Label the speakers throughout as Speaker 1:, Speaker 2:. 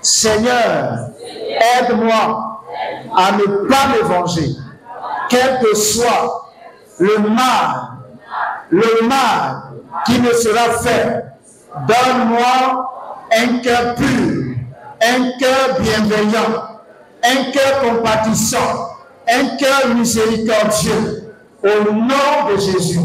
Speaker 1: Seigneur, aide-moi à ne pas me venger, quel que soit le mal qui me sera fait. Donne-moi un cœur pur, un cœur bienveillant, un cœur compatissant, un cœur miséricordieux, au nom de Jésus.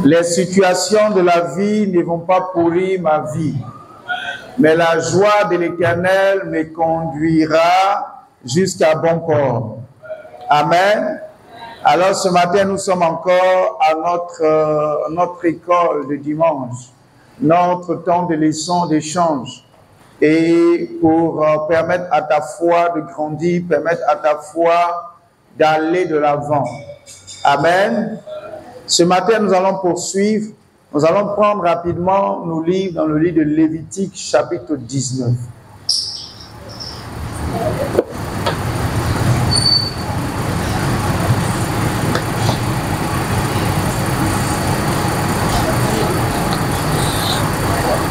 Speaker 1: Les situations de la vie ne vont pas pourrir ma vie, mais la joie de l'Éternel me conduira jusqu'à bon port. Amen. Alors ce matin, nous sommes encore à notre école de dimanche, notre temps de leçon d'échange. Et pour permettre à ta foi de grandir, permettre à ta foi d'aller de l'avant. Amen. Ce matin, nous allons poursuivre. Nous allons prendre rapidement nos livres dans le livre de Lévitique, chapitre 19.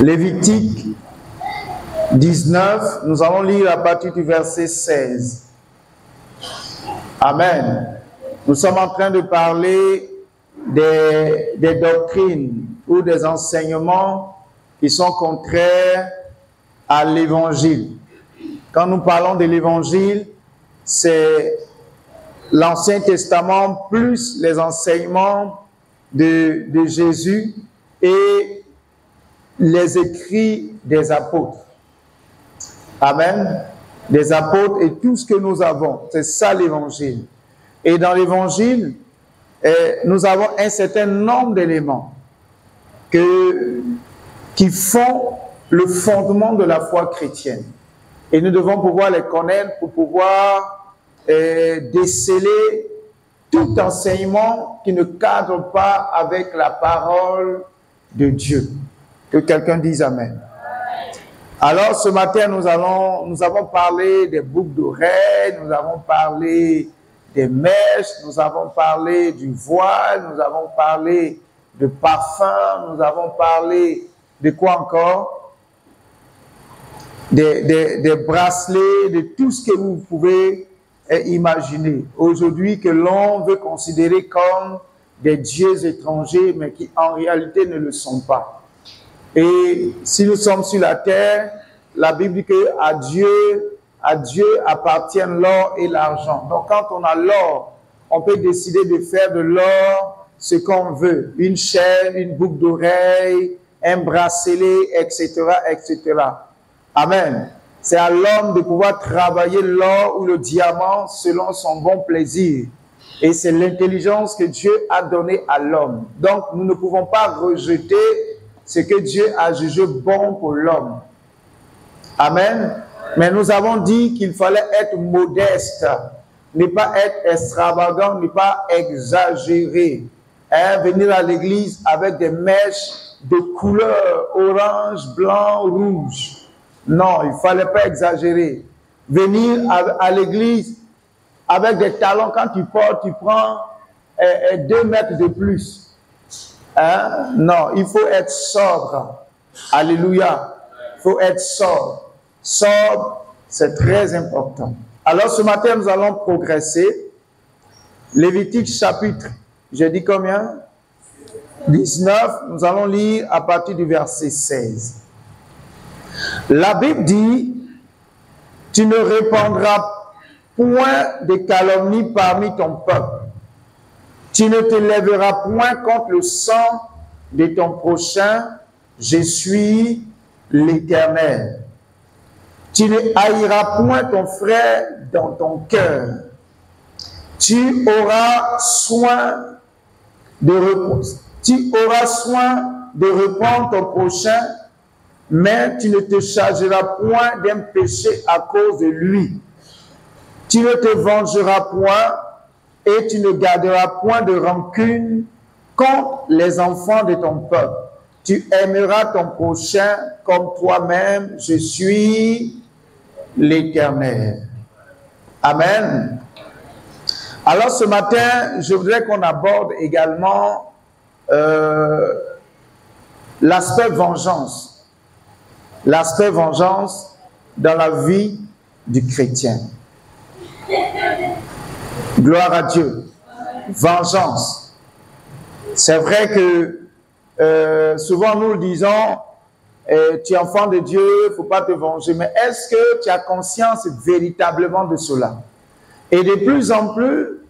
Speaker 1: Lévitique 19, nous allons lire à partir du verset 16. Amen. Nous sommes en train de parler des doctrines ou des enseignements qui sont contraires à l'évangile. Quand nous parlons de l'évangile, c'est l'Ancien Testament plus les enseignements de Jésus et les écrits des apôtres. Amen. Des apôtres et tout ce que nous avons. C'est ça l'évangile. Et dans l'évangile, nous avons un certain nombre d'éléments qui font le fondement de la foi chrétienne. Et nous devons pouvoir les connaître pour pouvoir déceler tout enseignement qui ne cadre pas avec la parole de Dieu. Que quelqu'un dise Amen. Alors ce matin, nous avons parlé des boucles d'oreilles, nous avons parlé des mèches, nous avons parlé du voile, nous avons parlé de parfum, nous avons parlé de quoi encore? Des bracelets, de tout ce que vous pouvez imaginer. Aujourd'hui, que l'on veut considérer comme des dieux étrangers, mais qui en réalité ne le sont pas. Et si nous sommes sur la terre, la Bible dit que à Dieu appartiennent l'or et l'argent. Donc quand on a l'or, on peut décider de faire de l'or ce qu'on veut. Une chaîne, une boucle d'oreille, un bracelet, etc., etc. Amen. C'est à l'homme de pouvoir travailler l'or ou le diamant selon son bon plaisir. Et c'est l'intelligence que Dieu a donnée à l'homme. Donc nous ne pouvons pas rejeter ce que Dieu a jugé bon pour l'homme. Amen. Mais nous avons dit qu'il fallait être modeste, ne pas être extravagant, ne pas exagérer. Venir à l'église avec des mèches de couleur orange, blanc, rouge. Non, il ne fallait pas exagérer. Venir à l'église avec des talons, quand tu portes, tu prends 2 mètres de plus. Non, il faut être sobre. Alléluia. Il faut être sobre. Sobre, c'est très important. Alors ce matin, nous allons progresser. Lévitique chapitre, j'ai dit combien? 19, nous allons lire à partir du verset 16. La Bible dit, tu ne répandras point de calomnie parmi ton peuple. Tu ne te lèveras point contre le sang de ton prochain. Je suis l'Éternel. Tu ne haïras point ton frère dans ton cœur. Tu auras soin de reprendre ton prochain, mais tu ne te chargeras point d'un péché à cause de lui. Tu ne te vengeras point, et tu ne garderas point de rancune contre les enfants de ton peuple. Tu aimeras ton prochain comme toi-même. Je suis l'Éternel. Amen. Alors ce matin, je voudrais qu'on aborde également l'aspect vengeance. L'aspect vengeance dans la vie du chrétien. Gloire à Dieu. Vengeance. C'est vrai que souvent nous le disons, tu es enfant de Dieu, il ne faut pas te venger. Mais est-ce que tu as conscience véritablement de cela? Et de plus en plus,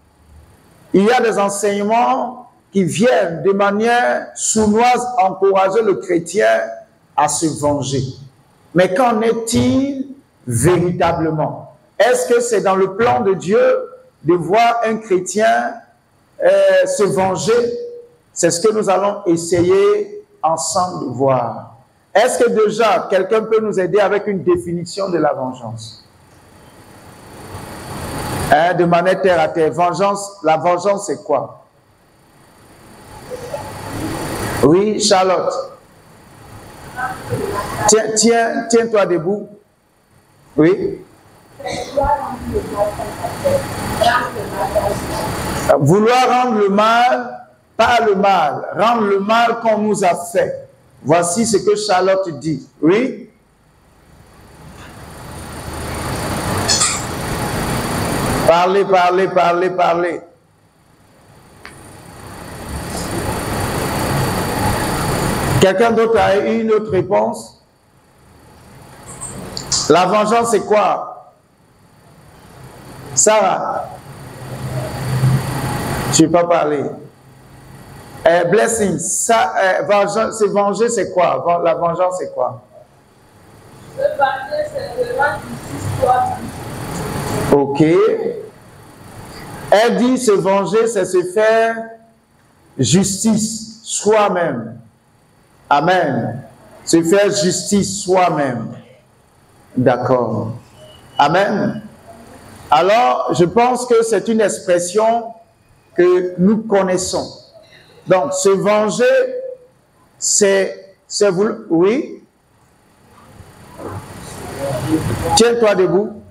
Speaker 1: il y a des enseignements qui viennent de manière sournoise encourager le chrétien à se venger. Mais qu'en est-il véritablement? Est-ce que c'est dans le plan de Dieu de voir un chrétien se venger? C'est ce que nous allons essayer ensemble de voir. Est-ce que déjà quelqu'un peut nous aider avec une définition de la vengeance? De manière terre à terre. Vengeance, la vengeance c'est quoi? Oui, Charlotte. Tiens-toi debout. Oui. Vouloir rendre le mal, pas le mal. Rendre le mal qu'on nous a fait. Voici ce que Charlotte dit. Oui. Parlez, parlez, parlez, parlez. Quelqu'un d'autre a une autre réponse? La vengeance, c'est quoi? Sarah? Je ne vais pas parler. Blessing, se venger, c'est quoi? La vengeance, c'est quoi?
Speaker 2: Se venger, c'est de rendre justice toi-même.
Speaker 1: Ok. Elle dit se venger, c'est se faire justice soi-même. Amen. Se faire justice soi-même. D'accord. Amen. Alors, je pense que c'est une expression que nous connaissons. Donc, se venger, c'est vous. Oui. Tiens-toi debout.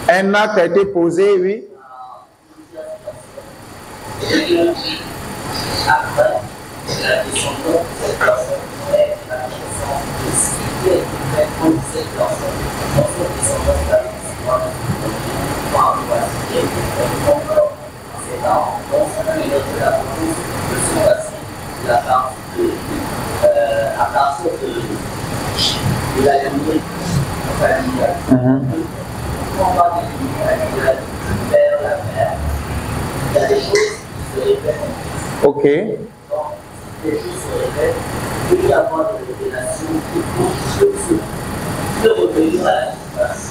Speaker 1: Un acte a été posé, oui.
Speaker 3: Après, la descendance de cette personne est la connaissance de ce qui est fait pour cette personne. Dans cette descendance, la descendance qui est fait encore. C'est là, dans ce milieu de la police, de ce passé, la partie à partir de la lignée familiale. On va de la père, la mère. Il y a des choses qui se répètent.
Speaker 1: Ok.
Speaker 3: Donc, les choses se répètent. Il peut y avoir des révélations qui vont se revenir à la surface.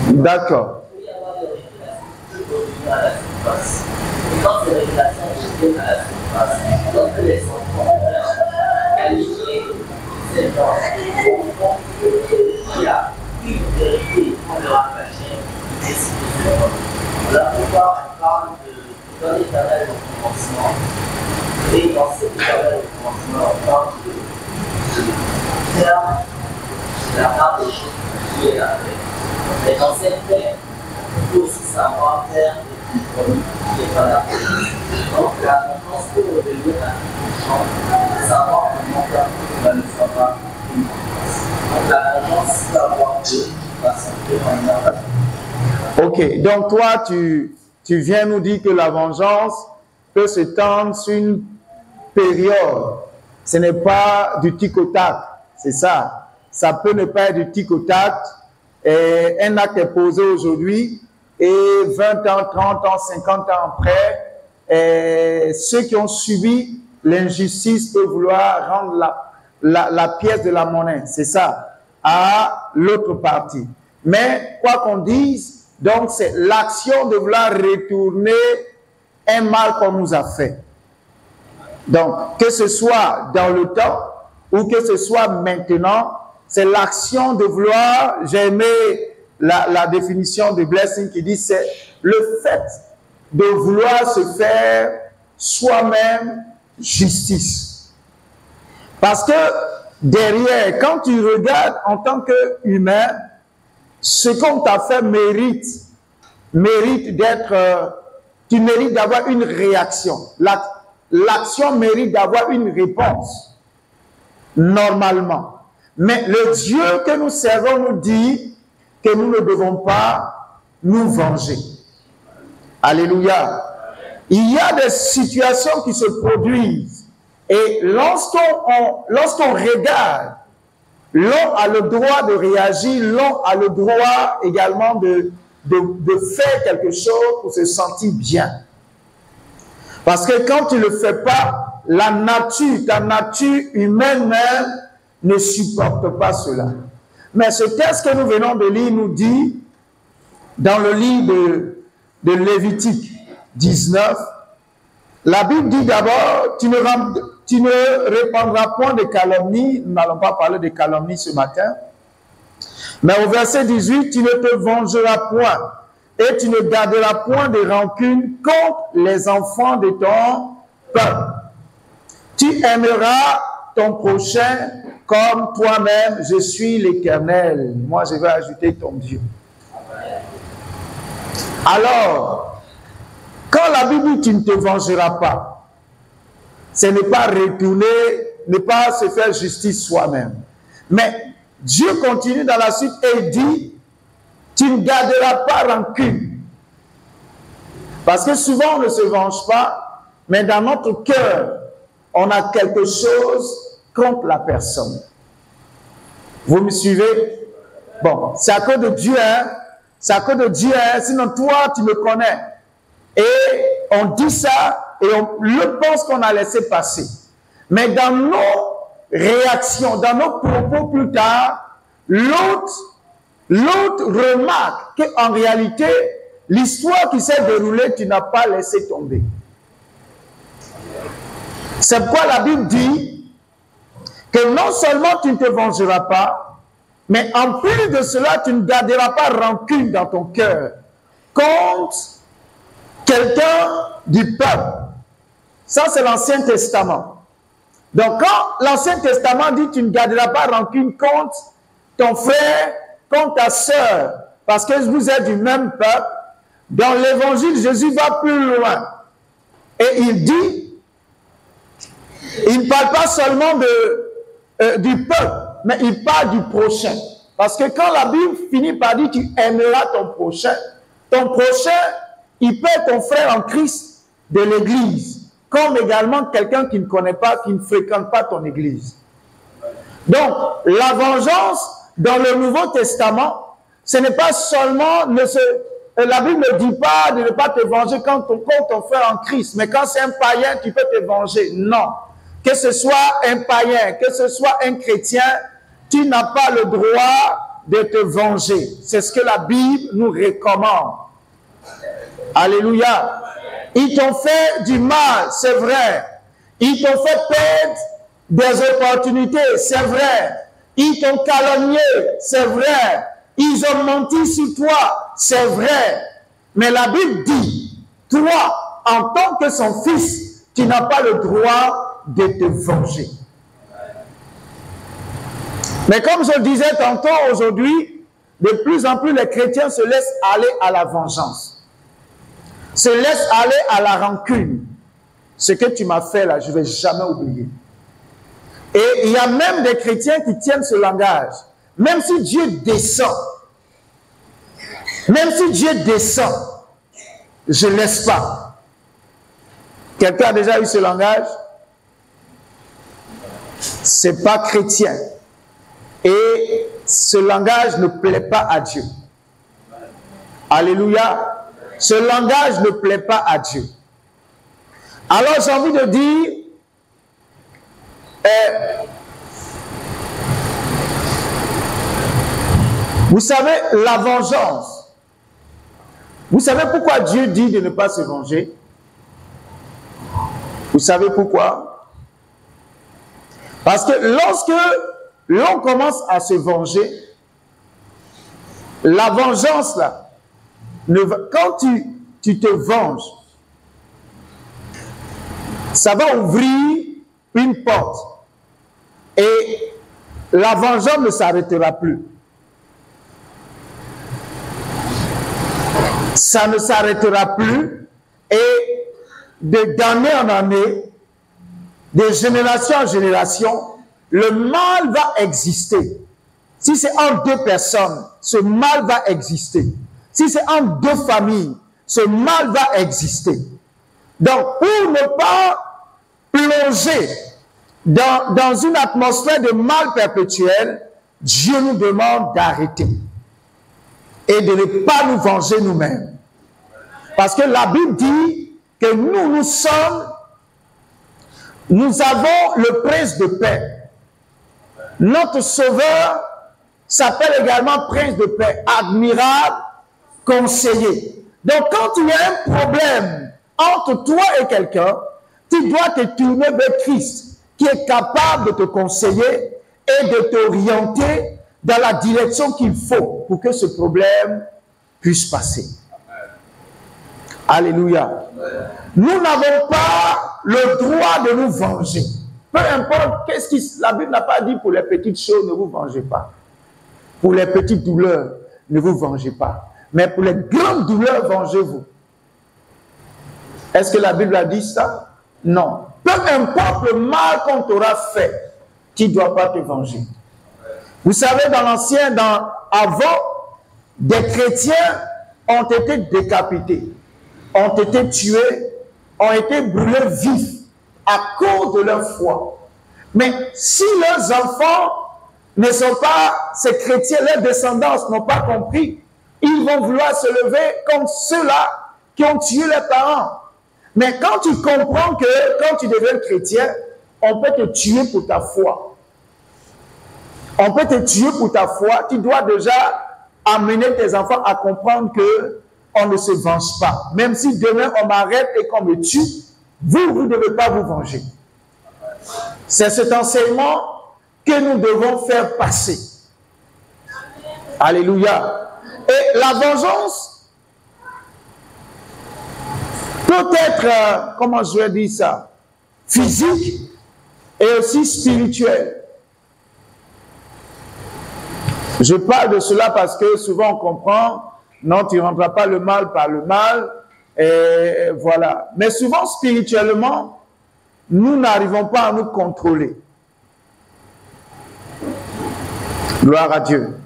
Speaker 1: D'accord.
Speaker 3: Il peut y avoir des révélations qui peuvent revenir à la surface. Et quand ces révélations reviennent à la surface, donc les enfants qualifiés, c'est dans il y a une vérité qu'on leur a cachée, et c'est la plupart parlent dans l'éternel au commencement. Et dans cet éternel au commencement, on parle de terme, de la part des choses qui est la paix. Mais dans cette paix, il faut aussi savoir faire des compromis qui n'est pas la paix. Donc la confiance peut revenir à une chose, savoir que mon cœur ne soit pas une confiance. Donc la confiance peut avoir deux façons de
Speaker 1: Ok, donc toi, tu viens nous dire que la vengeance peut se tendre sur une période. Ce n'est pas du tic au tac, c'est ça. Ça peut ne pas être du tic au tac. Un acte est posé aujourd'hui et 20 ans, 30 ans, 50 ans après, ceux qui ont subi l'injustice peuvent vouloir rendre la pièce de la monnaie, c'est ça, à l'autre partie. Mais quoi qu'on dise, donc c'est l'action de vouloir retourner un mal qu'on nous a fait. Donc, que ce soit dans le temps ou que ce soit maintenant, c'est l'action de vouloir, j'ai aimé la définition de Blessing qui dit c'est le fait de vouloir se faire soi-même justice. Parce que derrière, quand tu regardes en tant qu'humain, ce qu'on t'a fait mérite d'être, tu mérites d'avoir une réaction. L'action mérite d'avoir une réponse, normalement. Mais le Dieu que nous servons nous dit que nous ne devons pas nous venger. Alléluia. Il y a des situations qui se produisent et lorsqu'on regarde, l'on a le droit de réagir, l'on a le droit également de faire quelque chose pour se sentir bien. Parce que quand tu ne le fais pas, ta nature humaine même ne supporte pas cela. Mais ce texte que nous venons de lire nous dit, dans le livre de Lévitique 19, la Bible dit d'abord, tu ne répandras point de calomnie. Nous n'allons pas parler de calomnie ce matin. Mais au verset 18, tu ne te vengeras point et tu ne garderas point de rancune contre les enfants de ton peuple. Tu aimeras ton prochain comme toi-même. Je suis l'Éternel. Moi, je vais ajouter ton Dieu. Alors, quand la Bible dit tu ne te vengeras pas, ce n'est pas retourner, ne pas se faire justice soi-même. Mais Dieu continue dans la suite et dit, tu ne garderas pas rancune. Parce que souvent on ne se venge pas, mais dans notre cœur, on a quelque chose contre la personne. Vous me suivez? Bon, c'est à cause de Dieu, hein? C'est à cause de Dieu, hein? Sinon toi, tu me connais. Et on dit ça, et on le pense qu'on a laissé passer. Mais dans nos réactions, dans nos propos plus tard, l'autre remarque qu'en réalité, l'histoire qui s'est déroulée, tu n'as pas laissé tomber. C'est pourquoi la Bible dit que non seulement tu ne te vengeras pas, mais en plus de cela, tu ne garderas pas rancune dans ton cœur contre quelqu'un du peuple. Ça, c'est l'Ancien Testament. Donc, quand l'Ancien Testament dit tu ne garderas pas rancune contre ton frère, contre ta sœur, parce que vous êtes du même peuple, dans l'Évangile, Jésus va plus loin. Et il dit, il ne parle pas seulement du peuple, mais il parle du prochain. Parce que quand la Bible finit par dire tu aimeras ton prochain, il peut être ton frère en Christ de l'Église, comme également quelqu'un qui ne connaît pas, qui ne fréquente pas ton Église. Donc, la vengeance dans le Nouveau Testament, ce n'est pas seulement, la Bible ne dit pas de ne pas te venger contre ton frère en Christ, mais quand c'est un païen, tu peux te venger. Non. Que ce soit un païen, que ce soit un chrétien, tu n'as pas le droit de te venger. C'est ce que la Bible nous recommande. Alléluia. Ils t'ont fait du mal, c'est vrai. Ils t'ont fait perdre des opportunités, c'est vrai. Ils t'ont calomnié, c'est vrai. Ils ont menti sur toi, c'est vrai. Mais la Bible dit, toi, en tant que son fils, tu n'as pas le droit de te venger. Mais comme je le disais tantôt, aujourd'hui, de plus en plus les chrétiens se laissent aller à la vengeance. Se laissent aller à la rancune. Ce que tu m'as fait là, je ne vais jamais oublier. Et il y a même des chrétiens qui tiennent ce langage. Même si Dieu descend, je ne laisse pas. Quelqu'un a déjà eu ce langage? Ce n'est pas chrétien. Et ce langage ne plaît pas à Dieu. Alléluia. Ce langage ne plaît pas à Dieu. Alors j'ai envie de dire, vous savez, la vengeance. Vous savez pourquoi Dieu dit de ne pas se venger? Vous savez pourquoi? Parce que lorsque l'on commence à se venger, la vengeance là, quand tu te venges, ça va ouvrir une porte et la vengeance ne s'arrêtera plus. Ça ne s'arrêtera plus et d'année en année, de génération en génération, le mal va exister. Si c'est entre deux personnes, ce mal va exister. Si c'est entre deux familles, ce mal va exister. Donc, pour ne pas plonger dans une atmosphère de mal perpétuel, Dieu nous demande d'arrêter et de ne pas nous venger nous-mêmes. Parce que la Bible dit que nous avons le prince de paix. Notre sauveur s'appelle également prince de paix, admirable, conseiller. Donc quand il y a un problème entre toi et quelqu'un, tu dois te tourner vers Christ, qui est capable de te conseiller et de t'orienter dans la direction qu'il faut pour que ce problème puisse passer. Alléluia. Nous n'avons pas le droit de nous venger. Peu importe qu'est-ce que la Bible n'a pas dit pour les petites choses, ne vous vengez pas. Pour les petites douleurs, ne vous vengez pas. Mais pour les grandes douleurs, vengez-vous. Est-ce que la Bible a dit ça? Non. Peu importe le mal qu'on t'aura fait, tu ne dois pas te venger. Vous savez, dans l'Ancien, avant, des chrétiens ont été décapités, ont été tués, ont été brûlés vifs à cause de leur foi. Mais si leurs enfants ne sont pas, ces chrétiens, leurs descendants n'ont pas compris, ils vont vouloir se lever comme ceux-là qui ont tué leurs parents. Mais quand tu comprends que quand tu deviens chrétien, on peut te tuer pour ta foi. On peut te tuer pour ta foi. Tu dois déjà amener tes enfants à comprendre que on ne se venge pas. Même si demain on m'arrête et qu'on me tue, vous ne devez pas vous venger. C'est cet enseignement que nous devons faire passer. Alléluia. Et la vengeance peut être, comment je vais dire ça, physique et aussi spirituelle. Je parle de cela parce que souvent on comprend, non, tu ne rendras pas le mal par le mal, et voilà. Mais souvent, spirituellement, nous n'arrivons pas à nous contrôler. Gloire à Dieu.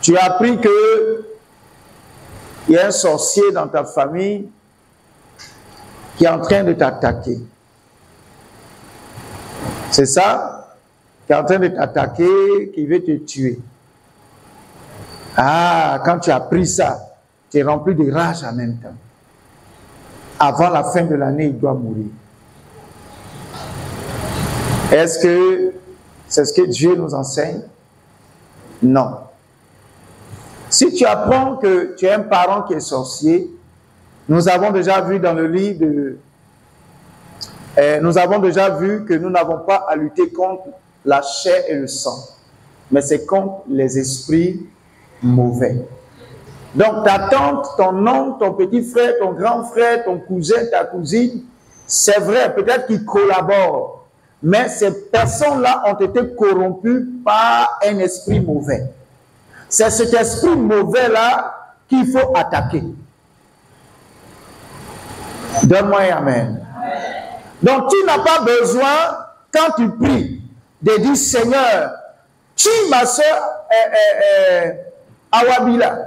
Speaker 1: Tu as appris que il y a un sorcier dans ta famille qui est en train de t'attaquer. C'est ça? Qui est en train de t'attaquer, qui veut te tuer. Ah, quand tu as appris ça, tu es rempli de rage en même temps. Avant la fin de l'année, il doit mourir. Est-ce que c'est ce que Dieu nous enseigne? Non. Si tu apprends que tu as un parent qui est sorcier, nous avons déjà vu dans le livre nous avons déjà vu que nous n'avons pas à lutter contre la chair et le sang, mais c'est contre les esprits mauvais. Donc ta tante, ton oncle, ton petit frère, ton grand frère, ton cousin, ta cousine, c'est vrai, peut-être qu'ils collaborent, mais ces personnes-là ont été corrompues par un esprit mauvais. C'est cet esprit mauvais-là qu'il faut attaquer. Donne-moi un amen. Donc tu n'as pas besoin, quand tu pries, de dire Seigneur, tue ma soeur Awabila.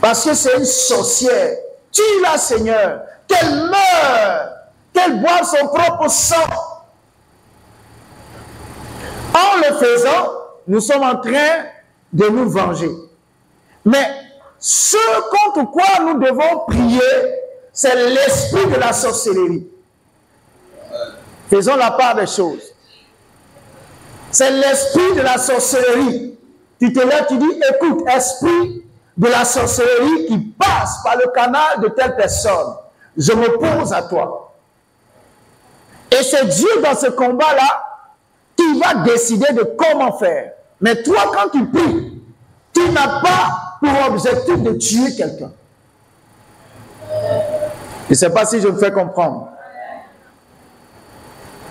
Speaker 1: Parce que c'est une sorcière. Tue-la, Seigneur. Qu'elle meure. Qu'elle boive son propre sang. En le faisant, nous sommes en train de nous venger. Mais ce contre quoi nous devons prier, c'est l'esprit de la sorcellerie. Faisons la part des choses. C'est l'esprit de la sorcellerie. Tu te lèves, tu dis, écoute, esprit de la sorcellerie qui passe par le canal de telle personne, je m'oppose à toi. Et c'est Dieu dans ce combat-là vas décider de comment faire. Mais toi, quand tu pries, tu n'as pas pour objectif de tuer quelqu'un. Je ne sais pas si je me fais comprendre.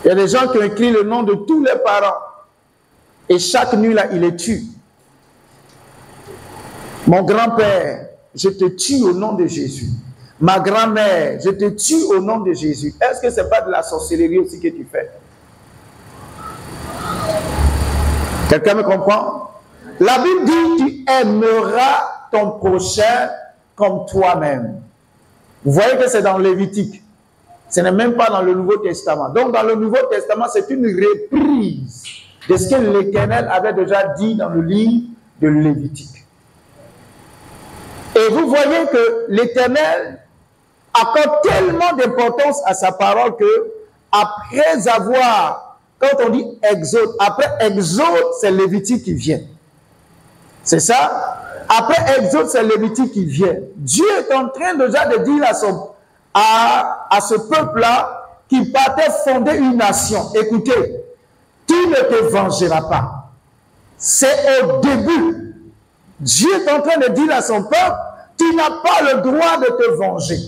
Speaker 1: Il y a des gens qui ont écrit le nom de tous les parents. Et chaque nuit, là, il les tue. Mon grand-père, je te tue au nom de Jésus. Ma grand-mère, je te tue au nom de Jésus. Est-ce que ce n'est pas de la sorcellerie aussi que tu fais? Quelqu'un me comprend? La Bible dit, tu aimeras ton prochain comme toi-même. Vous voyez que c'est dans Lévitique. Ce n'est même pas dans le Nouveau Testament. Donc, dans le Nouveau Testament, c'est une reprise de ce que l'Éternel avait déjà dit dans le livre de Lévitique. Et vous voyez que l'Éternel accorde tellement d'importance à sa parole que, après avoir, quand on dit Exode, après Exode, c'est Lévitique qui vient. C'est ça? Après Exode, c'est Lévitique qui vient. Dieu est en train déjà de dire à ce peuple-là qu'il partait fonder une nation. Écoutez, tu ne te vengeras pas. C'est au début. Dieu est en train de dire à son peuple, tu n'as pas le droit de te venger.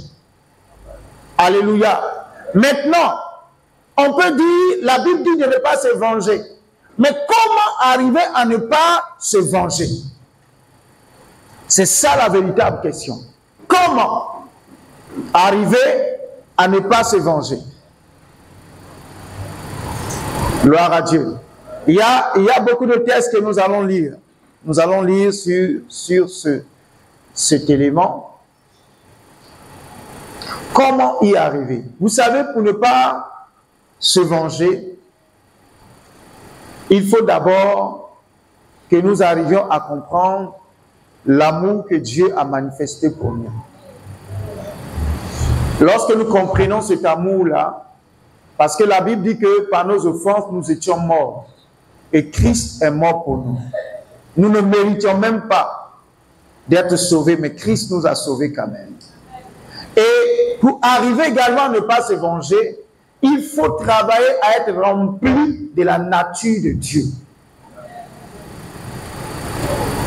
Speaker 1: Alléluia. Maintenant, on peut dire, la Bible dit de ne pas se venger. Mais comment arriver à ne pas se venger? C'est ça la véritable question. Comment arriver à ne pas se venger? Gloire à Dieu. Il y a beaucoup de textes que nous allons lire. Nous allons lire sur cet élément. Comment y arriver? Vous savez, pour ne pas se venger, il faut d'abord que nous arrivions à comprendre l'amour que Dieu a manifesté pour nous. Lorsque nous comprenons cet amour-là, parce que la Bible dit que par nos offenses, nous étions morts. Et Christ est mort pour nous. Nous ne méritions même pas d'être sauvés, mais Christ nous a sauvés quand même. Et pour arriver également à ne pas se venger, il faut travailler à être rempli de la nature de Dieu.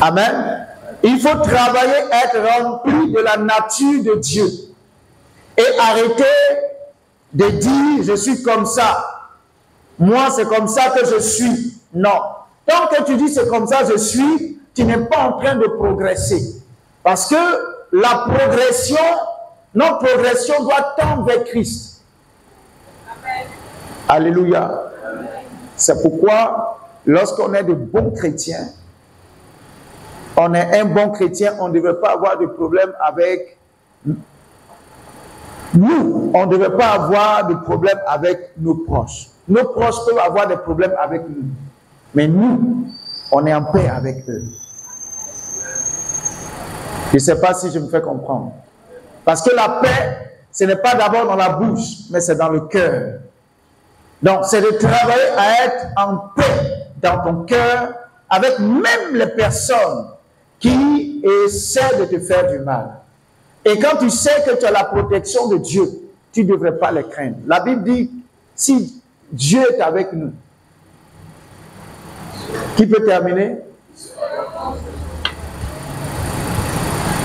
Speaker 1: Amen. Il faut travailler à être rempli de la nature de Dieu. Et arrêter de dire, je suis comme ça. Moi, c'est comme ça que je suis. Non. Tant que tu dis, c'est comme ça je suis, tu n'es pas en train de progresser. Parce que la progression, notre progression doit tendre vers Christ. Amen. Alléluia. C'est pourquoi, lorsqu'on est de bons chrétiens, on est un bon chrétien, on ne devrait pas avoir de problème avec nous. On ne devrait pas avoir de problème avec nos proches. Nos proches peuvent avoir des problèmes avec nous. Mais nous, on est en paix avec eux. Je ne sais pas si je me fais comprendre. Parce que la paix, ce n'est pas d'abord dans la bouche, mais c'est dans le cœur. Donc, c'est de travailler à être en paix dans ton cœur avec même les personnes qui essaient de te faire du mal. Et quand tu sais que tu as la protection de Dieu, tu ne devrais pas les craindre. La Bible dit, si Dieu est avec nous, qui peut terminer?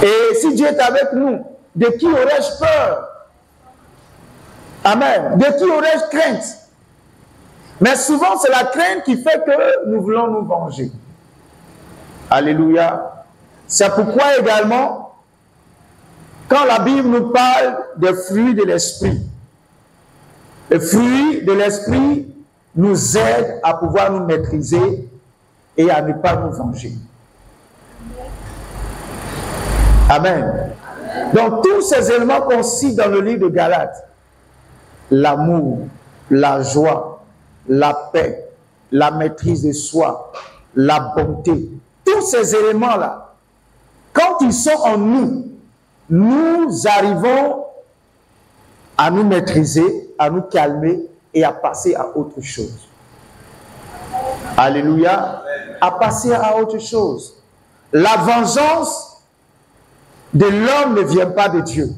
Speaker 1: Et si Dieu est avec nous, de qui aurais-je peur? Amen. De qui aurais-je crainte? Mais souvent, c'est la crainte qui fait que nous voulons nous venger. Alléluia. C'est pourquoi également, quand la Bible nous parle des fruits de l'esprit, les fruits de l'esprit nous aident à pouvoir nous maîtriser et à ne pas nous venger. Amen. Donc, tous ces éléments qu'on cite dans le livre de Galates, l'amour, la joie, la paix, la maîtrise de soi, la bonté, tous ces éléments-là, quand ils sont en nous, nous arrivons à nous maîtriser, à nous calmer et à passer à autre chose. Alléluia. À passer à autre chose. La vengeance de l'homme ne vient pas de Dieu.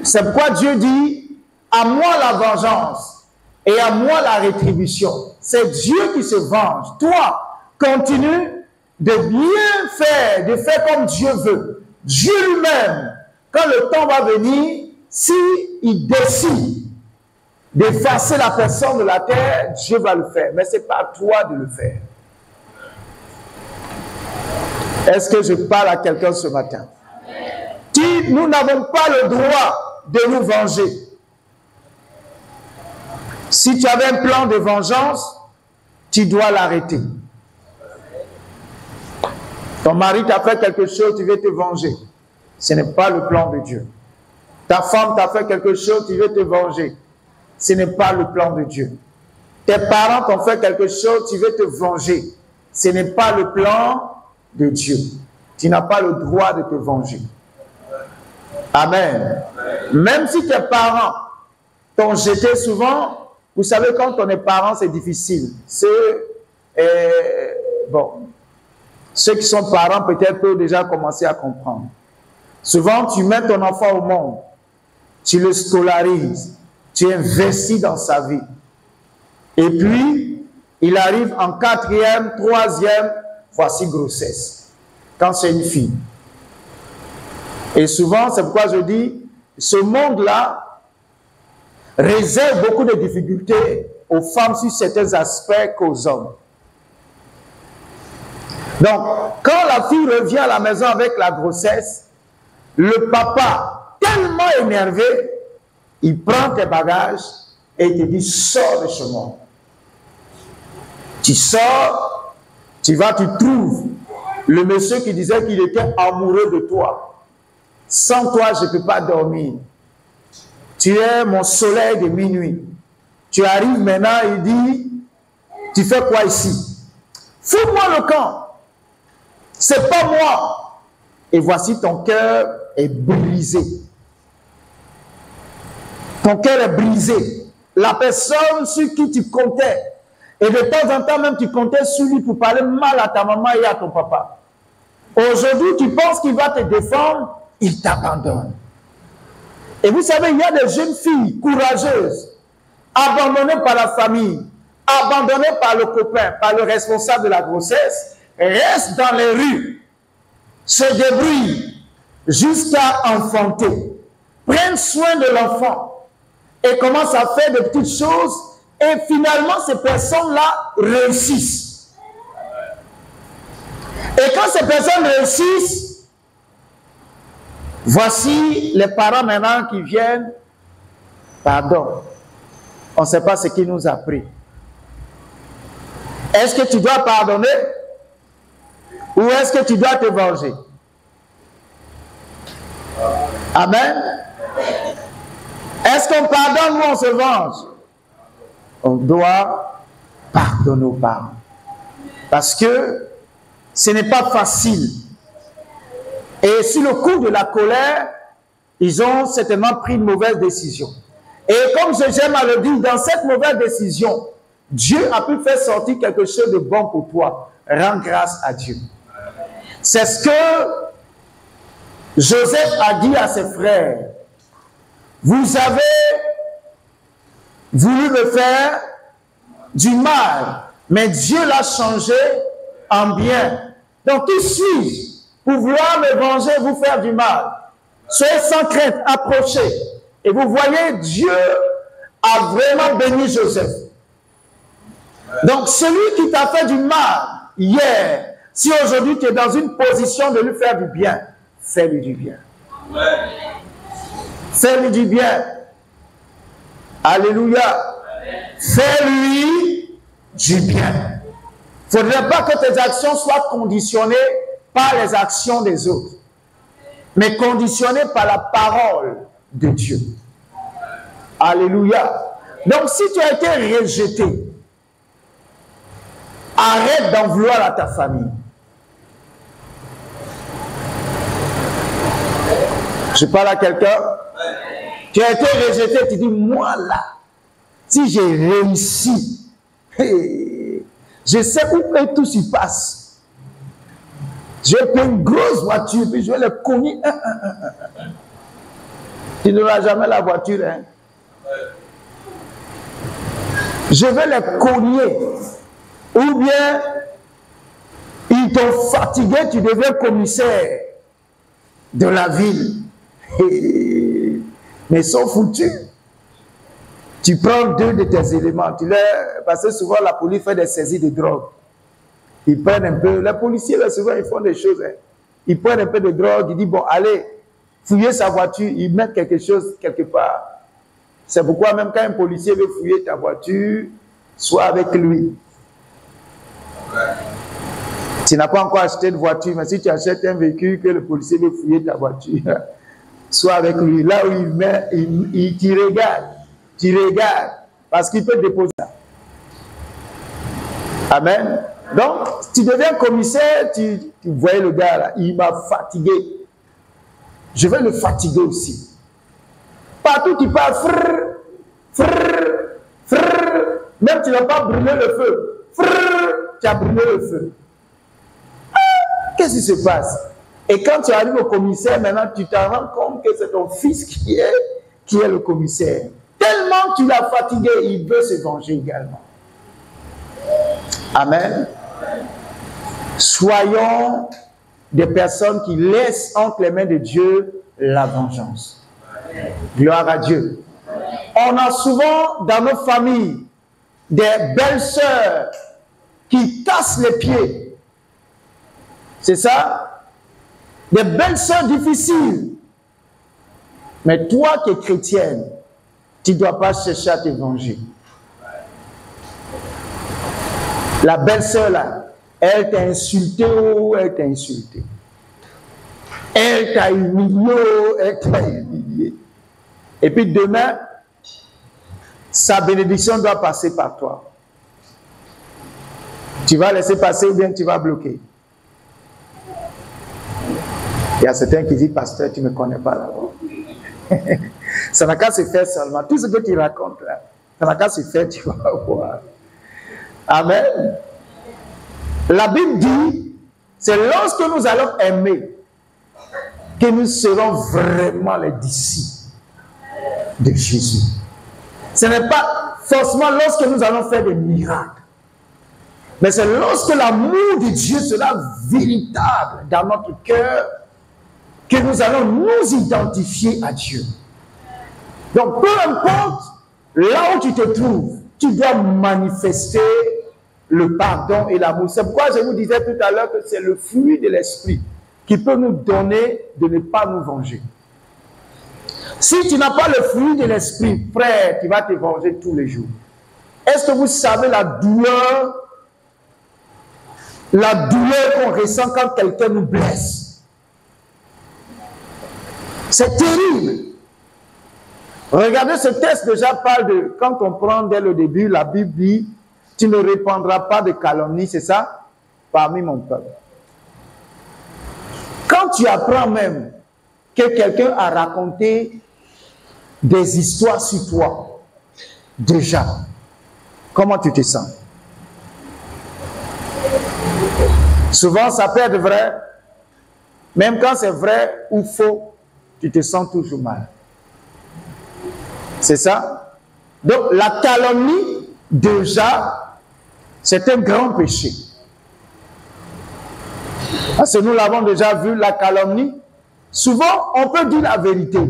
Speaker 1: C'est pourquoi Dieu dit, à moi la vengeance. et à moi la rétribution. C'est Dieu qui se venge. Toi, continue de bien faire, de faire comme Dieu veut. Dieu lui-même, quand le temps va venir, s'il décide d'effacer la personne de la terre, Dieu va le faire. Mais ce n'est pas à toi de le faire. Est-ce que je parle à quelqu'un ce matin? Nous n'avons pas le droit de nous venger. Si tu avais un plan de vengeance, tu dois l'arrêter. Ton mari t'a fait quelque chose, tu veux te venger. Ce n'est pas le plan de Dieu. Ta femme t'a fait quelque chose, tu veux te venger. Ce n'est pas le plan de Dieu. Tes parents t'ont fait quelque chose, tu veux te venger. Ce n'est pas le plan de Dieu. Tu n'as pas le droit de te venger. Amen. Même si tes parents t'ont jeté souvent, vous savez, quand on est parent, c'est difficile. Ceux qui sont parents peut-être peuvent déjà commencer à comprendre. Souvent, tu mets ton enfant au monde, tu le scolarises, tu investis dans sa vie. Et puis, il arrive en 4e, 3e, voici grossesse. Quand c'est une fille. Et souvent, c'est pourquoi je dis, ce monde-là réserve beaucoup de difficultés aux femmes sur certains aspects qu'aux hommes. Donc, quand la fille revient à la maison avec la grossesse, le papa, tellement énervé, il prend tes bagages et il te dit, sors de chez moi. Tu sors, tu vas, tu trouves le monsieur qui disait qu'il était amoureux de toi. Sans toi, je ne peux pas dormir. Tu es mon soleil de minuit. Tu arrives maintenant, il dit, tu fais quoi ici? Fous-moi le camp. C'est pas moi. Et voici ton cœur est brisé. Ton cœur est brisé. La personne sur qui tu comptais, et de temps en temps même tu comptais sur lui pour parler mal à ta maman et à ton papa. Aujourd'hui, tu penses qu'il va te défendre, il t'abandonne. Et vous savez, il y a des jeunes filles courageuses, abandonnées par la famille, abandonnées par le copain, par le responsable de la grossesse, restent dans les rues, se débrouillent jusqu'à enfanter, prennent soin de l'enfant et commencent à faire de petites choses et finalement ces personnes-là réussissent. Et quand ces personnes réussissent, voici les parents maintenant qui viennent. Pardon, on ne sait pas ce qui nous a pris. Est-ce que tu dois pardonner ou est-ce que tu dois te venger? Amen. Est-ce qu'on pardonne ou on se venge? On doit pardonner aux parents. Parce que ce n'est pas facile. Et sur le coup de la colère, ils ont certainement pris une mauvaise décision. Et comme j'aime à le dire, dans cette mauvaise décision, Dieu a pu faire sortir quelque chose de bon pour toi. Rends grâce à Dieu. C'est ce que Joseph a dit à ses frères. Vous avez voulu me faire du mal, mais Dieu l'a changé en bien. Donc, qui suis-je pour vouloir me venger, vous faire du mal? Soyez sans crainte, approchez. Et vous voyez, Dieu a vraiment béni Joseph. Donc, celui qui t'a fait du mal hier, si aujourd'hui tu es dans une position de lui faire du bien, fais-lui du bien. Fais-lui du bien. Alléluia. Fais-lui du bien. Il ne faudrait pas que tes actions soient conditionnées par les actions des autres, mais conditionnées par la parole de Dieu. Alléluia. Donc, si tu as été rejeté, arrête d'en vouloir à ta famille. Je parle à quelqu'un. Tu as été rejeté, tu dis, moi là, si j'ai réussi, je sais où tout s'y passe. Je vais prendre une grosse voiture, puis je vais le cogner. Tu n'auras jamais la voiture. Hein? je vais les cogner. Ou bien, ils t'ont fatigué, tu deviens commissaire de la ville. Mais ils sont foutus. Tu prends 2 de tes éléments. Parce que souvent, la police fait des saisies de drogue. Ils prennent un peu. Les policiers, là, souvent, ils font des choses. Hein. Ils prennent un peu de drogue. Ils disent, bon, allez, fouillez sa voiture. Ils mettent quelque chose quelque part. C'est pourquoi même quand un policier veut fouiller ta voiture, sois avec lui. Tu n'as pas encore acheté de voiture, mais si tu achètes un véhicule que le policier veut fouiller ta voiture, sois avec lui. Là où tu regardes, parce qu'il peut déposer ça. Amen. Donc, tu deviens commissaire, tu voyais le gars là, il m'a fatigué. Je vais le fatiguer aussi. Partout tu pars, même tu n'as pas brûlé le feu, tu as brûlé le feu. Qu'est-ce qui se passe? Et quand tu arrives au commissaire, maintenant tu te rends compte que c'est ton fils qui est le commissaire. Tellement tu l'as fatigué, il veut se venger également. Amen. Soyons des personnes qui laissent entre les mains de Dieu la vengeance. Gloire à Dieu. On a souvent dans nos familles des belles-sœurs qui cassent les pieds. C'est ça? Des belles-sœurs difficiles. Mais toi qui es chrétienne, tu ne dois pas chercher à te venger. La belle-sœur là, elle t'a insulté ou elle t'a insulté. Elle t'a humilié ou elle t'a humilié. Et puis demain, sa bénédiction doit passer par toi. Tu vas laisser passer ou bien tu vas bloquer. Il y a certains qui disent, pasteur, tu ne me connais pas d'abord. Ça n'a qu'à se faire seulement. Tout ce que tu racontes là, ça n'a qu'à se faire, tu vas voir. Amen. La Bible dit, c'est lorsque nous allons aimer que nous serons vraiment les disciples de Jésus. Ce n'est pas forcément lorsque nous allons faire des miracles, mais c'est lorsque l'amour de Dieu sera véritable dans notre cœur que nous allons nous identifier à Dieu. Donc, peu importe là où tu te trouves, tu dois manifester le pardon et l'amour. C'est pourquoi je vous disais tout à l'heure que c'est le fruit de l'esprit qui peut nous donner de ne pas nous venger. Si tu n'as pas le fruit de l'esprit, frère, tu vas te venger tous les jours. Est-ce que vous savez la douleur qu'on ressent quand quelqu'un nous blesse? C'est terrible. Regardez, ce texte déjà parle de, quand on prend dès le début, la Bible dit, tu ne répandras pas de calomnie, c'est ça, parmi mon peuple. Quand tu apprends même que quelqu'un a raconté des histoires sur toi, déjà, comment tu te sens? Souvent, ça peut être vrai, même quand c'est vrai ou faux, tu te sens toujours mal. C'est ça? Donc, la calomnie, déjà, c'est un grand péché. Parce que nous l'avons déjà vu, la calomnie. Souvent, on peut dire la vérité.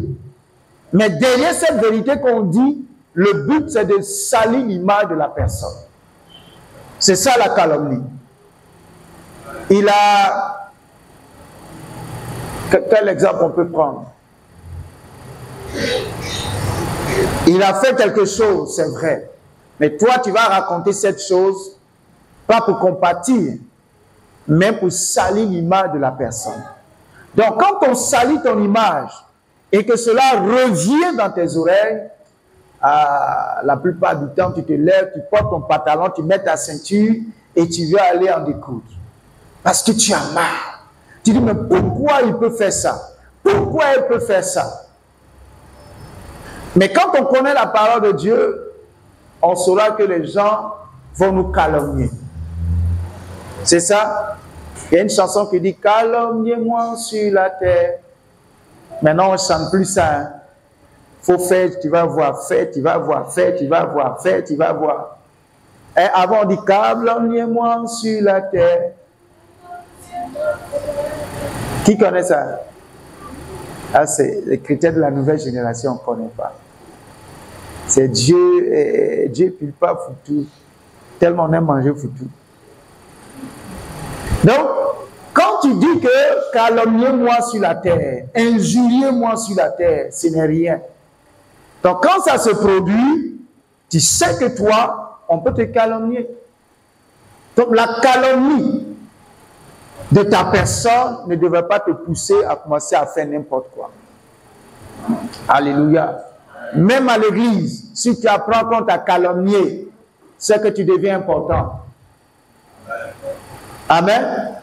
Speaker 1: Mais derrière cette vérité qu'on dit, le but, c'est de salir l'image de la personne. C'est ça la calomnie. Quel exemple on peut prendre? Il a fait quelque chose, c'est vrai. Mais toi, tu vas raconter cette chose, pas pour compatir, mais pour salir l'image de la personne. Donc, quand on salit ton image et que cela revient dans tes oreilles, la plupart du temps, tu te lèves, tu portes ton pantalon, tu mets ta ceinture et tu veux aller en découdre. Parce que tu as marre. Tu dis, mais pourquoi il peut faire ça? Pourquoi il peut faire ça? Mais quand on connaît la parole de Dieu, on saura que les gens vont nous calomnier. C'est ça? Il y a une chanson qui dit « Calomniez-moi sur la terre ». Maintenant, on ne chante plus ça. Hein. Faut faire, tu vas voir, faire, tu vas voir, faire, tu vas voir, faire, tu vas voir. Et avant, on dit calomniez-moi sur la terre. Qui connaît ça? Ah, c'est les chrétiens de la nouvelle génération, on ne connaît pas. C'est Dieu, Dieu ne pile pas foutu. Tellement on aime manger foutu. Donc, quand tu dis que calomniez-moi sur la terre, injuriez-moi sur la terre, ce n'est rien. Donc, quand ça se produit, tu sais que toi, on peut te calomnier. Donc, la calomnie de ta personne ne devrait pas te pousser à commencer à faire n'importe quoi. Alléluia. Même à l'église, si tu apprends qu'on t'a calomnié, c'est que tu deviens important. Amen.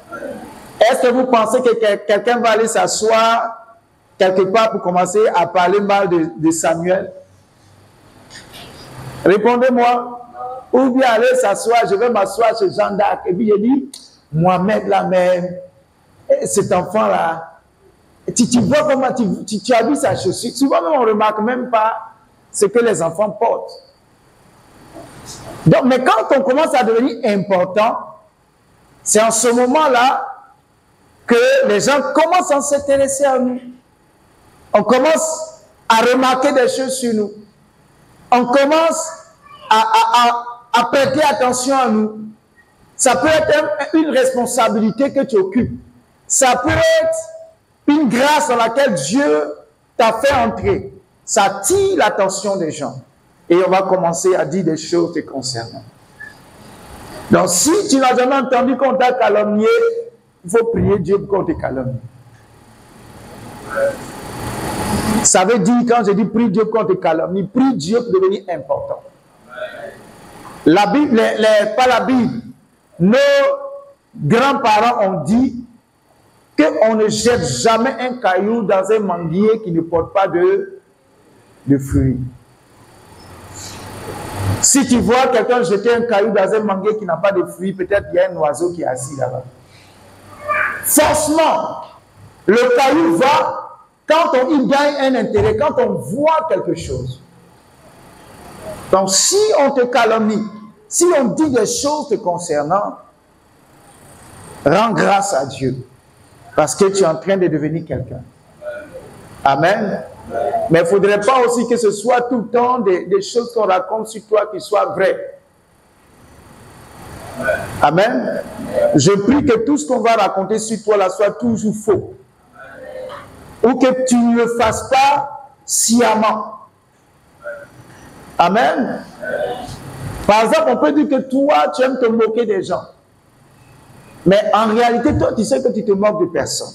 Speaker 1: Est-ce que vous pensez que quelqu'un va aller s'asseoir quelque part pour commencer à parler mal de Samuel? Répondez-moi. Ou bien aller s'asseoir, je vais m'asseoir chez Jean d'Arc. Et puis il dit, Mohamed là même, cet enfant-là, tu vois comment tu as vu sa chaussure. Souvent même on ne remarque même pas ce que les enfants portent. Donc, mais quand on commence à devenir important, c'est en ce moment-là que les gens commencent à s'intéresser à nous. On commence à remarquer des choses sur nous. On commence à prêter attention à nous. Ça peut être une responsabilité que tu occupes. Ça peut être une grâce dans laquelle Dieu t'a fait entrer. Ça attire l'attention des gens. Et on va commencer à dire des choses te concernant. Donc, si tu n'as jamais entendu qu'on t'a calomnié, il faut prier Dieu pour qu'on te calomnie. Ça veut dire, quand je dis prie Dieu pour qu'on te calomnie, prie Dieu pour devenir important. La Bible, pas la Bible, nos grands-parents ont dit qu'on ne jette jamais un caillou dans un manguier qui ne porte pas de fruits. Si tu vois quelqu'un jeter un caillou dans un manguier qui n'a pas de fruits, peut-être il y a un oiseau qui est assis là-bas. Forcément, le caillou va quand il gagne un intérêt, quand on voit quelque chose. Donc, si on te calomnie, si on dit des choses te concernant, rends grâce à Dieu. Parce que tu es en train de devenir quelqu'un. Amen. Mais il ne faudrait pas aussi que ce soit tout le temps des choses qu'on raconte sur toi qui soient vraies. Amen. Je prie que tout ce qu'on va raconter sur toi là soit toujours faux. Ou que tu ne le fasses pas sciemment. Amen. Par exemple, on peut dire que toi, tu aimes te moquer des gens. Mais en réalité, toi, tu sais que tu te moques de personne.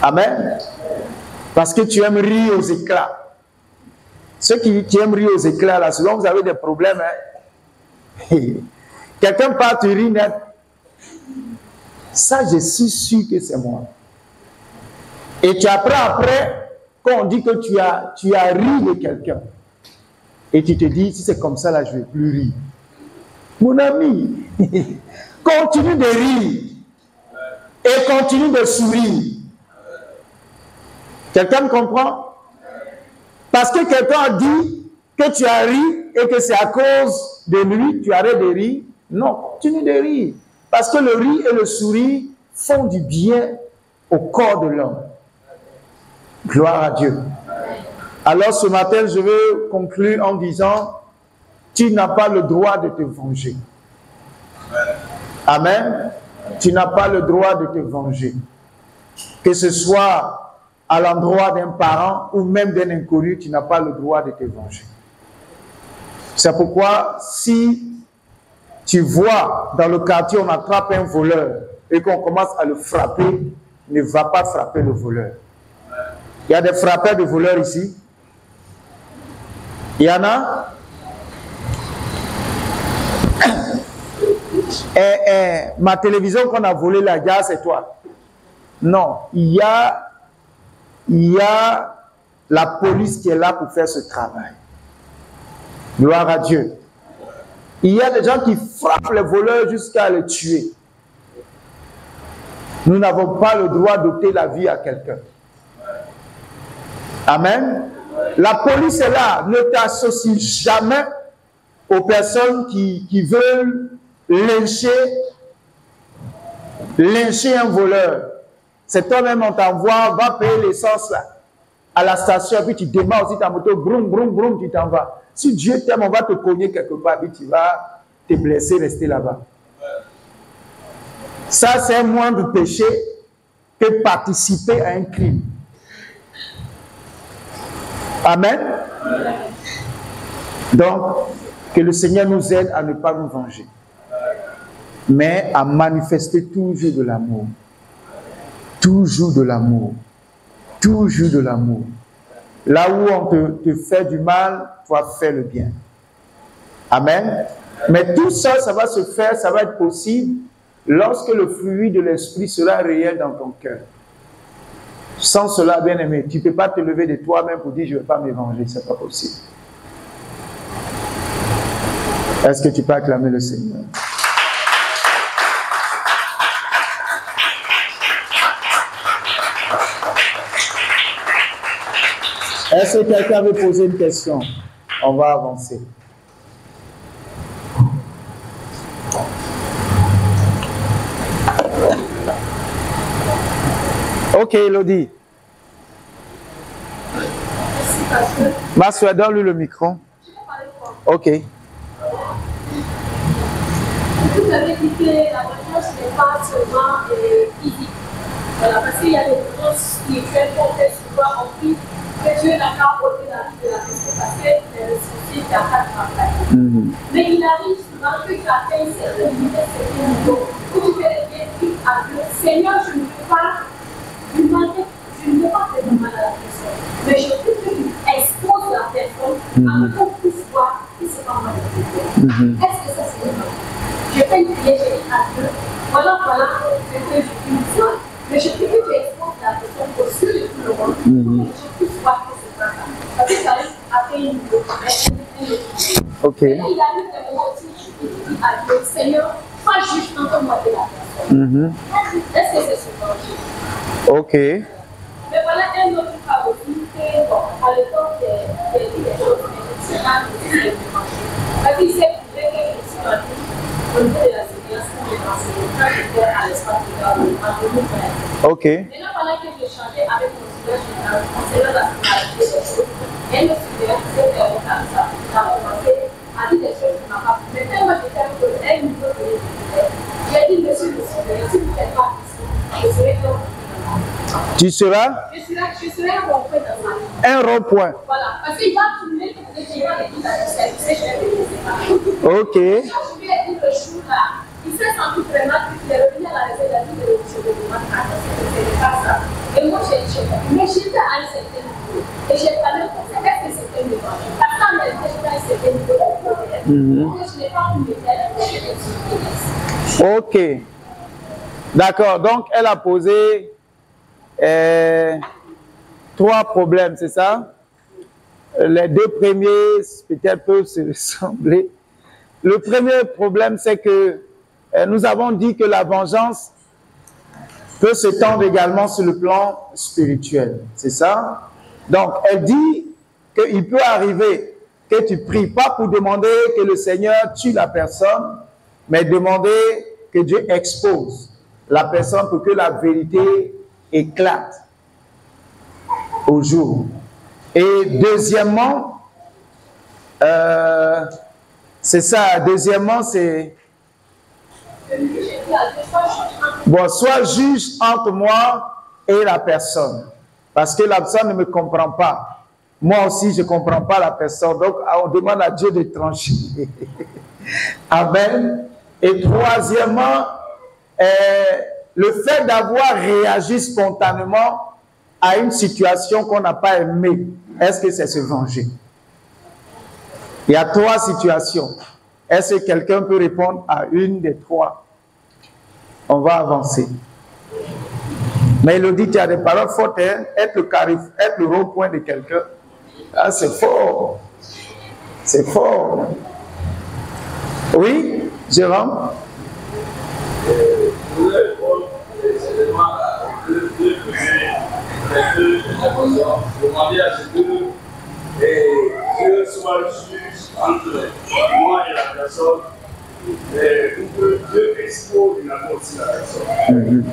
Speaker 1: Amen. Parce que tu aimes rire aux éclats. Ceux qui aiment rire aux éclats, là, souvent vous avez des problèmes. Hein? Quelqu'un part, tu ris net. Ça, je suis sûr que c'est moi. Et tu apprends après, quand on dit que tu as ri de quelqu'un. Et tu te dis, si c'est comme ça, là, je ne vais plus rire. Mon ami, continue de rire. Et continue de sourire. Quelqu'un me comprend? Parce que quelqu'un a dit que tu as ri et que c'est à cause de lui, tu arrêtes de rire. Non, continue de rire. Parce que le rire et le sourire font du bien au corps de l'homme. Gloire à Dieu. Alors ce matin, je veux conclure en disant, tu n'as pas le droit de te venger. Amen. Tu n'as pas le droit de te venger. Que ce soit à l'endroit d'un parent ou même d'un inconnu, tu n'as pas le droit de te venger. C'est pourquoi si tu vois dans le quartier on attrape un voleur et qu'on commence à le frapper, ne va pas frapper le voleur. Il y a des frappeurs de voleurs ici. Il y en a. Ma télévision qu'on a volée là, c'est toi. Non, il y a la police qui est là pour faire ce travail. Gloire à Dieu. Il y a des gens qui frappent les voleurs jusqu'à les tuer. Nous n'avons pas le droit d'ôter la vie à quelqu'un. Amen. La police est là. Ne t'associe jamais aux personnes qui veulent lyncher un voleur. C'est toi-même, on t'envoie, va payer l'essence là, à la station, puis tu démarres aussi ta moto, broum, broum, broum, tu t'en vas. Si Dieu t'aime, on va te cogner quelque part, puis tu vas te blesser, rester là-bas. Ça, c'est un moindre péché que participer à un crime. Amen. Donc, que le Seigneur nous aide à ne pas nous venger, mais à manifester toujours de l'amour. Toujours de l'amour. Toujours de l'amour. Là où on te fait du mal, toi fais le bien. Amen. Mais tout ça, ça va se faire, ça va être possible lorsque le fruit de l'esprit sera réel dans ton cœur. Sans cela, bien aimé, tu ne peux pas te lever de toi-même pour dire je ne vais pas me venger, ce n'est pas possible. Est-ce que tu peux acclamer le Seigneur? Est-ce que quelqu'un veut poser une question? On va avancer. Ok, Elodie. Ma soeur, donne-lui le micro. Ok.
Speaker 2: Vous avez dit que la recherche n'est pas seulement physique. Voilà, parce qu'il y a des choses spirituelles qu'on fait souvent en vie que Dieu n'a pas apporté dans la vie de la personne parce que les ressources n'a pas travaillé. Mais il arrive souvent que tu as fait une certaine limite, un certain niveau, où tu fais des bienfaits à Dieu. Seigneur, je ne veux pas demander, je ne veux pas faire de mal à la personne, mais je veux que tu exposes la personne afin qu'on puisse voir que ce n'est pas mal. Est-ce que ça c'est normal? Je fais une prière, je dis à Dieu, voilà ce que je dis toi, mais je veux que tu exposes la personne au ciel de tout le monde, pour que je puisse voir que c'est pas ça. Parce que ça arrive après une vidéo.
Speaker 1: Ok.
Speaker 2: Et là, il arrive des moments aussi, je dis à Dieu, Seigneur, sois juste entre moi et la personne. Est-ce que c'est ce danger?
Speaker 1: Ok.
Speaker 2: Mais voilà un autre cas aussi, que bon, à l'époque des choses, mais je ne sais pas si c'est le danger. Parce qu'il s'est trouvé que je suis en vie. Au niveau de la séance, quand j'étais à l'espace de en 2020.
Speaker 1: Ok.
Speaker 2: Maintenant, pendant que j'ai changé avec mon supérieur général, conseiller la scolarité des choses, et le supérieur qui s'est fait comme ça, dans le conseil, a dit des choses qui ne m'ont pas plu. Mais tellement j'étais à un niveau de l'étudiant, j'ai dit, monsieur le supérieur, si vous ne faites pas ici, je serai comme
Speaker 1: tu seras?
Speaker 2: Je serai un rond-point dans ma vie.
Speaker 1: Un rond-point.
Speaker 2: Voilà, parce qu'il va tourner pour que les gens écoutent la service, je vais les séparer.
Speaker 1: Ok.
Speaker 2: Quand je lui ai dit le jour-là, il s'est senti vraiment qu'il est revenu à la réserve, il a dit je vais demander à la c'est pas ça. Et moi, mais j'étais à un certain niveau. Et j'ai pas même pensé qu'est-ce que c'était le temps. Parce qu'en réalité, j'étais à un certain niveau. Donc, je n'ai pas pu me faire, je l'ai dit.
Speaker 1: Ok. D'accord. Donc, elle a posé 3 problèmes, c'est ça? Les 2 premiers, peut-être, peuvent se ressembler. Le premier problème, c'est que nous avons dit que la vengeance peut s'étendre également sur le plan spirituel. C'est ça? Donc, elle dit qu'il peut arriver que tu pries pas pour demander que le Seigneur tue la personne, mais demander que Dieu expose la personne pour que la vérité éclate au jour. Et deuxièmement, c'est ça. Deuxièmement, c'est bon, sois juge entre moi et la personne, parce que la personne ne me comprend pas. Moi aussi, je ne comprends pas la personne. Donc, on demande à Dieu de trancher. Amen. Et troisièmement, le fait d'avoir réagi spontanément à une situation qu'on n'a pas aimée, est-ce que c'est se venger? Il y a 3 situations. Est-ce que quelqu'un peut répondre à une des 3? On va avancer. Mais Elodie, tu as des paroles fortes, hein? Être le rond-point de quelqu'un. Ah, c'est fort. C'est fort. Oui, Jérôme?
Speaker 4: Demander à Dieu, et Dieu soit juge entre moi et la personne, pour que Dieu expose finalement aussi la personne.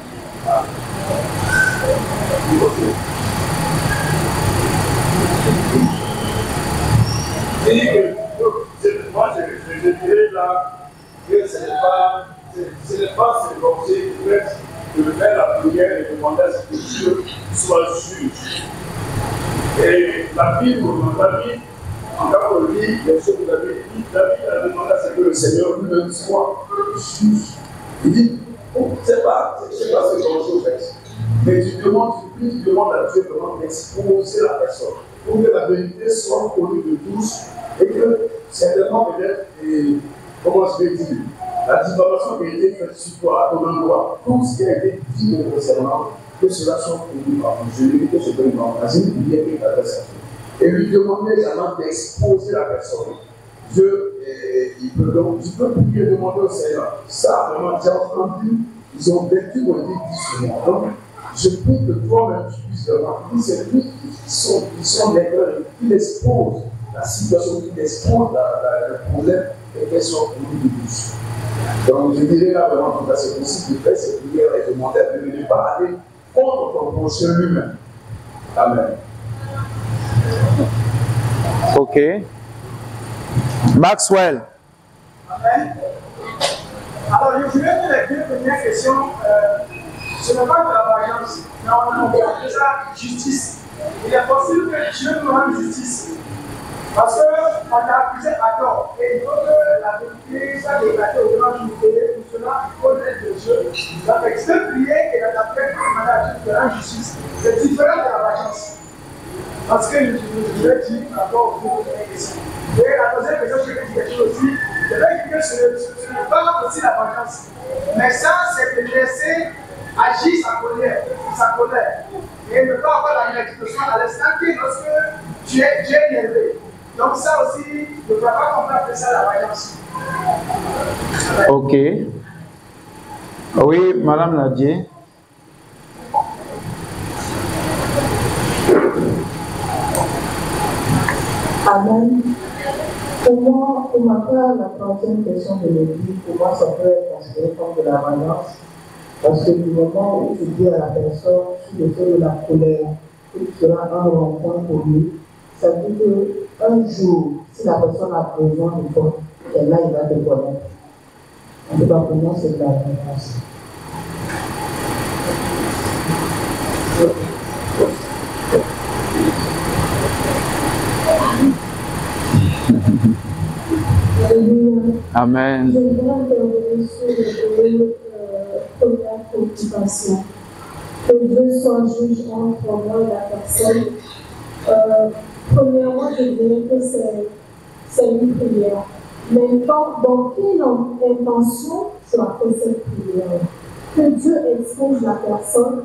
Speaker 4: Et moi, je dirais là que ce n'est pas cet objet de faire la prière et demander à ce que Dieu soit juge. Et la Bible, dans la Bible, en tant que lit les choses de David, David a demandé à ce que le Seigneur lui-même soit juge. Il dit, c'est pas ce que je fais. Mais tu demandes à Dieu vraiment d'exposer la personne pour que la vérité soit connue de tous et que certainement peut-être, comment je vais dire, la diffamation qui a été faite sur toi, à ton endroit, tout ce qui a été dit concernant, que cela soit connu par vous. Je lui dis que ce que nous envoyons, il y a une adresse. Et lui demander également d'exposer la personne. Dieu, il peut donc, tu peux prier, demander au Seigneur. Ça, vraiment, j'ai entendu, ils ont vécu pour le dire souvent. Donc, je prie que toi-même, tu puisses vraiment, c'est lui qui sont les cœurs, qui exposent la situation, qui expose le problème et qu'elles soient connues de tous. Donc, je dirais là vraiment, tout à c'est possible de faire ces prières et demander de ne pas aller contre ton prochain lui-même. Amen.
Speaker 1: Ok. Maxwell.
Speaker 5: Amen. Alors, je vais vous les deux premières questions. Ce n'est pas de la variance, mais on appelle ça justice. Il est possible que Dieu nous rende justice. Parce qu'on a accusé à tort. Et il faut que la vérité soit déclarée au grand jour. Et pour cela, il faut l'aide de Dieu. Donc, se prier et adapter pour demander à Dieu de rendre justice. C'est différent de la variance. Parce que je l'ai dit par rapport aux premières questions. Et la deuxième question, je vais dire quelque chose aussi. Je vais dire que ce n'est pas aussi la vengeance. Mais ça, c'est de laisser agir sa colère. Et ne pas avoir la réaction à l'instant lorsque tu es énervé. Donc ça aussi, ne doit pas comprendre ça la vengeance.
Speaker 1: Ok. Oui, Madame Nadier.
Speaker 6: Amen. Pour ma part, la troisième question de l'église, pour moi, ça peut être considéré comme de la violence. Parce que du moment où tu dis à la personne, sous le feu de la colère, que tu seras un rond-point pour lui, ça veut dire qu'un jour, si la personne a besoin de toi, et là, il va te connaître. En tout cas, pour moi, c'est de la violence.
Speaker 1: Amen.
Speaker 6: Je voudrais intervenir sur les premières préoccupations. Que Dieu soit juge entre moi et la personne. Premièrement, je dirais que c'est une prière. Mais dans quelle intention tu as fait cette prière? Que Dieu expose la personne,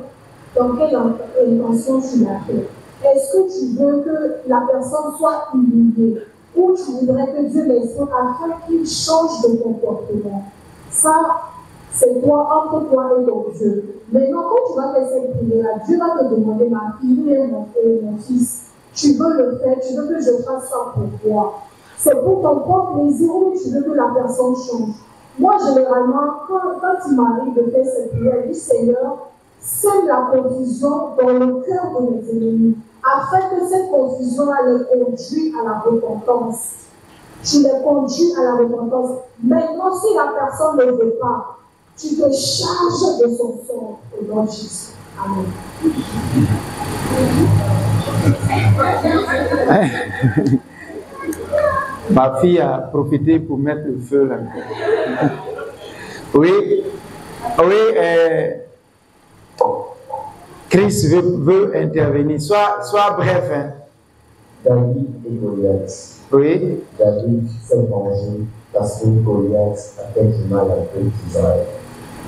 Speaker 6: dans quelle intention tu l'as fait? Est-ce que tu veux que la personne soit humiliée? Ou tu voudrais que Dieu l'expose afin qu'il change de comportement? Ça, c'est toi, entre toi et ton Dieu. Maintenant, quand tu vas faire cette prière, Dieu va te demander, ma fille et mon fils, tu veux le faire, tu veux que je fasse ça pour toi. C'est pour ton propre plaisir ou tu veux que la personne change. Moi, généralement, quand il m'arrive de faire cette prière, je dis, Seigneur, sème la confusion dans le cœur de mes ennemis, afin que cette confusion les conduise à la repentance. Tu les conduis à la repentance. Maintenant, si la personne ne veut pas, tu te charges de son sort au nom de Jésus. Amen.
Speaker 1: Ma fille a profité pour mettre le feu là. Oui, Chris veut intervenir. Sois bref. Hein.
Speaker 7: David et Goliath.
Speaker 1: Oui.
Speaker 7: David s'est vengé parce que Goliath a fait du mal à peu d'Israël.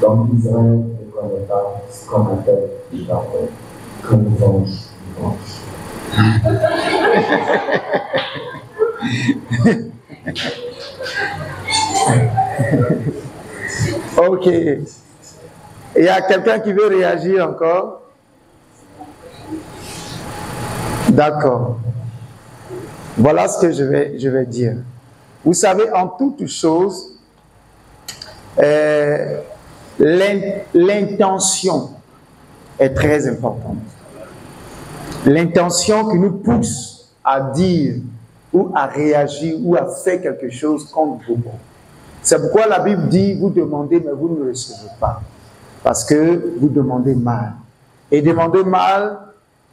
Speaker 7: Donc Israël ne connaît pas ce qu'on appelle du pardon. Quand il venge, il venge.
Speaker 1: Ok. Il y a quelqu'un qui veut réagir encore? D'accord. Voilà ce que je vais dire. Vous savez, en toute chose, l'intention est très importante. L'intention qui nous pousse à dire ou à réagir ou à faire quelque chose contre vous. C'est pourquoi la Bible dit, vous demandez mais vous ne recevez pas. Parce que vous demandez mal. Et demander mal,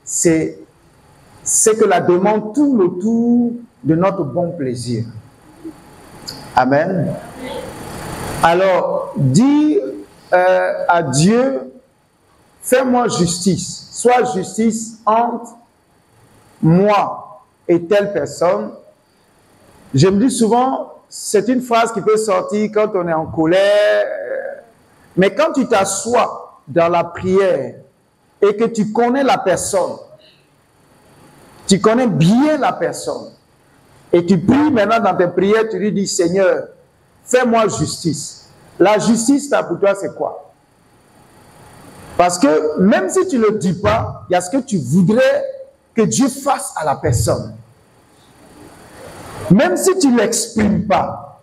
Speaker 1: c'est que la demande tourne autour de notre bon plaisir. Amen. Alors, dire à Dieu, fais-moi justice. Soit justice entre moi et telle personne. Je me dis souvent, c'est une phrase qui peut sortir quand on est en colère. Mais quand tu t'assois dans la prière et que tu connais la personne, tu connais bien la personne, et tu pries maintenant dans tes prières, tu lui dis, Seigneur, fais-moi justice. La justice, là, pour toi, c'est quoi? Parce que même si tu ne le dis pas, il y a ce que tu voudrais que Dieu fasse à la personne. Même si tu ne l'exprimes pas,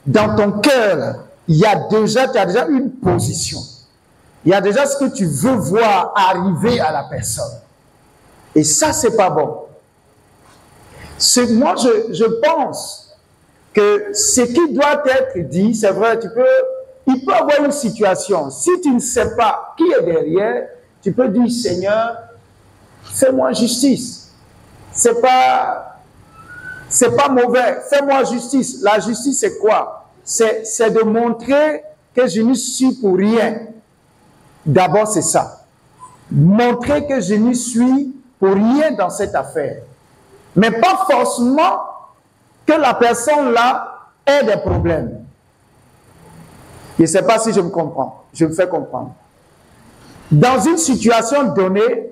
Speaker 1: dans ton cœur, tu as déjà une position. Il y a déjà ce que tu veux voir arriver à la personne. Et ça, c'est pas bon. Moi, je pense que ce qui doit être dit, c'est vrai, il peut y avoir une situation. Si tu ne sais pas qui est derrière, tu peux dire, Seigneur, fais-moi justice. C'est pas mauvais. Fais-moi justice. La justice, c'est quoi? C'est de montrer que je n'y suis pour rien. D'abord, c'est ça. Montrer que je n'y suis pour rien dans cette affaire. Mais pas forcément que la personne là ait des problèmes. Je ne sais pas si je me comprends. Je me fais comprendre. Dans une situation donnée,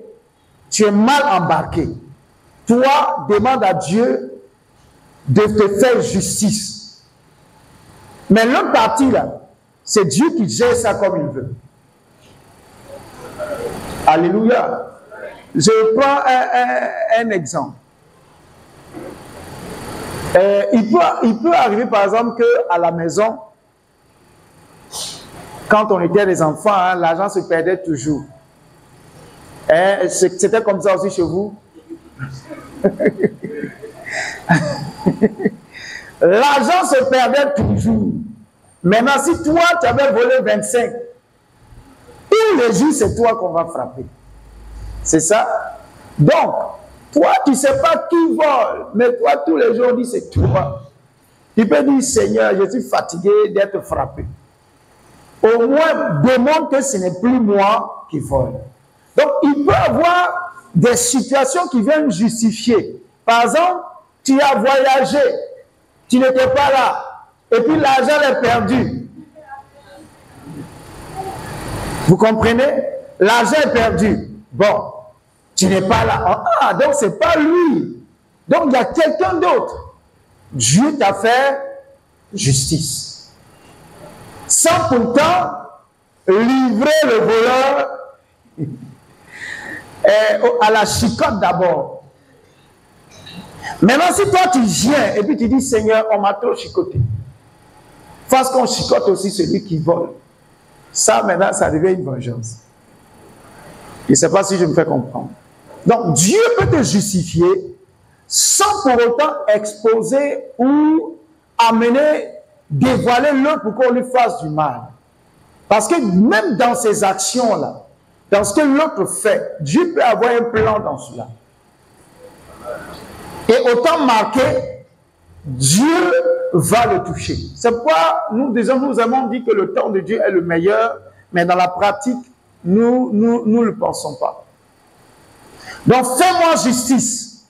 Speaker 1: tu es mal embarqué. Toi, demande à Dieu de te faire justice. Mais l'autre partie là, c'est Dieu qui gère ça comme il veut. Alléluia. Je prends un exemple. Il peut arriver par exemple qu'à la maison, quand on était des enfants, hein, l'argent se perdait toujours. C'était comme ça aussi chez vous? L'argent se perdait toujours. Maintenant, si toi, tu avais volé 25, tous les jours, c'est toi qu'on va frapper. C'est ça? Donc, toi, tu ne sais pas qui vole, mais toi, tous les jours, on dit c'est toi. Tu peux dire, Seigneur, je suis fatigué d'être frappé. Au moins, demande que ce n'est plus moi qui vole. Donc, il peut y avoir des situations qui viennent justifier. Par exemple, tu as voyagé, tu n'étais pas là, et puis l'argent est perdu. Vous comprenez? L'argent est perdu. Bon, tu n'es pas là. Ah, donc c'est pas lui. Donc il y a quelqu'un d'autre. Dieu t'a fait justice. Sans pourtant livrer le voleur à la chicotte d'abord. Maintenant, si toi tu viens et puis tu dis, Seigneur, on m'a trop chicoté. Parce qu'on chicote aussi celui qui vole. Ça, maintenant, ça devient une vengeance. Je ne sais pas si je me fais comprendre. Donc, Dieu peut te justifier sans pour autant exposer ou amener, dévoiler l'autre pour qu'on lui fasse du mal. Parce que même dans ces actions-là, dans ce que l'autre fait, Dieu peut avoir un plan dans cela. Et autant marqué, Dieu va le toucher. C'est pourquoi nous avons dit que le temps de Dieu est le meilleur, mais dans la pratique, nous ne le pensons pas. Donc, fais-moi justice.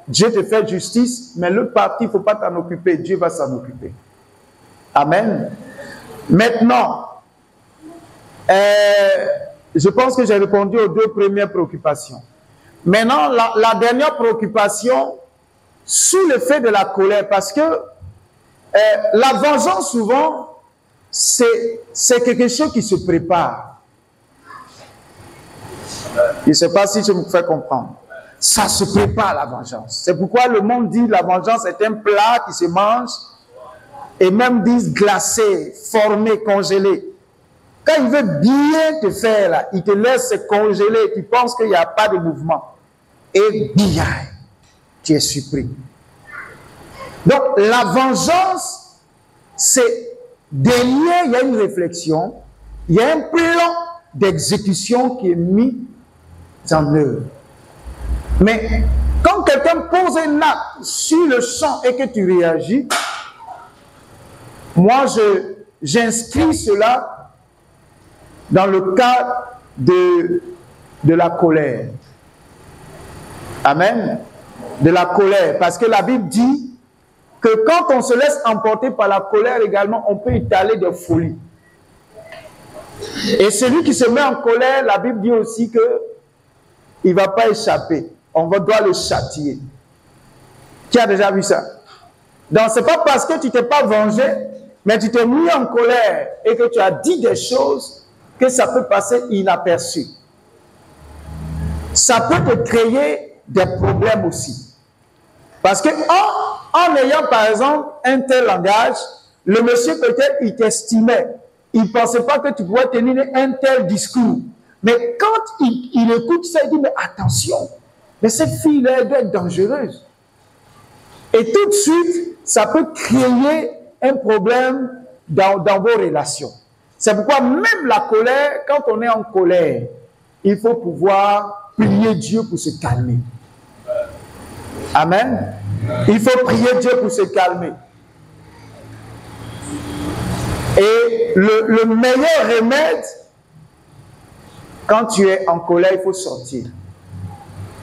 Speaker 1: Dieu te fait justice, mais l'autre partie, il ne faut pas t'en occuper. Dieu va s'en occuper. Amen. Maintenant, je pense que j'ai répondu aux deux premières préoccupations. Maintenant, la dernière préoccupation, sous l'effet de la colère, parce que la vengeance, souvent, c'est quelque chose qui se prépare. Je ne sais pas si je me fais comprendre. ça se prépare à la vengeance. C'est pourquoi le monde dit la vengeance est un plat qui se mange, et même disent glacé, formé, congelé. Quand il veut bien te faire, là, il te laisse se congeler, tu penses qu'il n'y a pas de mouvement. Et bien, tu es surpris. Donc, la vengeance, c'est derrière, il y a une réflexion, il y a un plan d'exécution qui est mis en œuvre. Mais quand quelqu'un pose un acte sur le champ et que tu réagis, moi, j'inscris cela dans le cadre de la colère. Amen. De la colère. Parce que la Bible dit que quand on se laisse emporter par la colère également, on peut étaler des folies. Et celui qui se met en colère, la Bible dit aussi que il ne va pas échapper. On doit le châtier. Qui a déjà vu ça? Donc, ce n'est pas parce que tu ne t'es pas vengé, mais tu t'es mis en colère et que tu as dit des choses que ça peut passer inaperçu. Ça peut te créer des problèmes aussi. Parce que en ayant par exemple un tel langage, le monsieur peut-être il t'estimait. Il ne pensait pas que tu pouvais tenir un tel discours. Mais quand il écoute ça, il dit, mais attention, mais cette fille-là, elle doit être dangereuse. Et tout de suite, ça peut créer un problème dans vos relations. C'est pourquoi même la colère, quand on est en colère, il faut pouvoir prier Dieu pour se calmer. Amen. Il faut prier Dieu pour se calmer. Et le meilleur remède, quand tu es en colère, il faut sortir.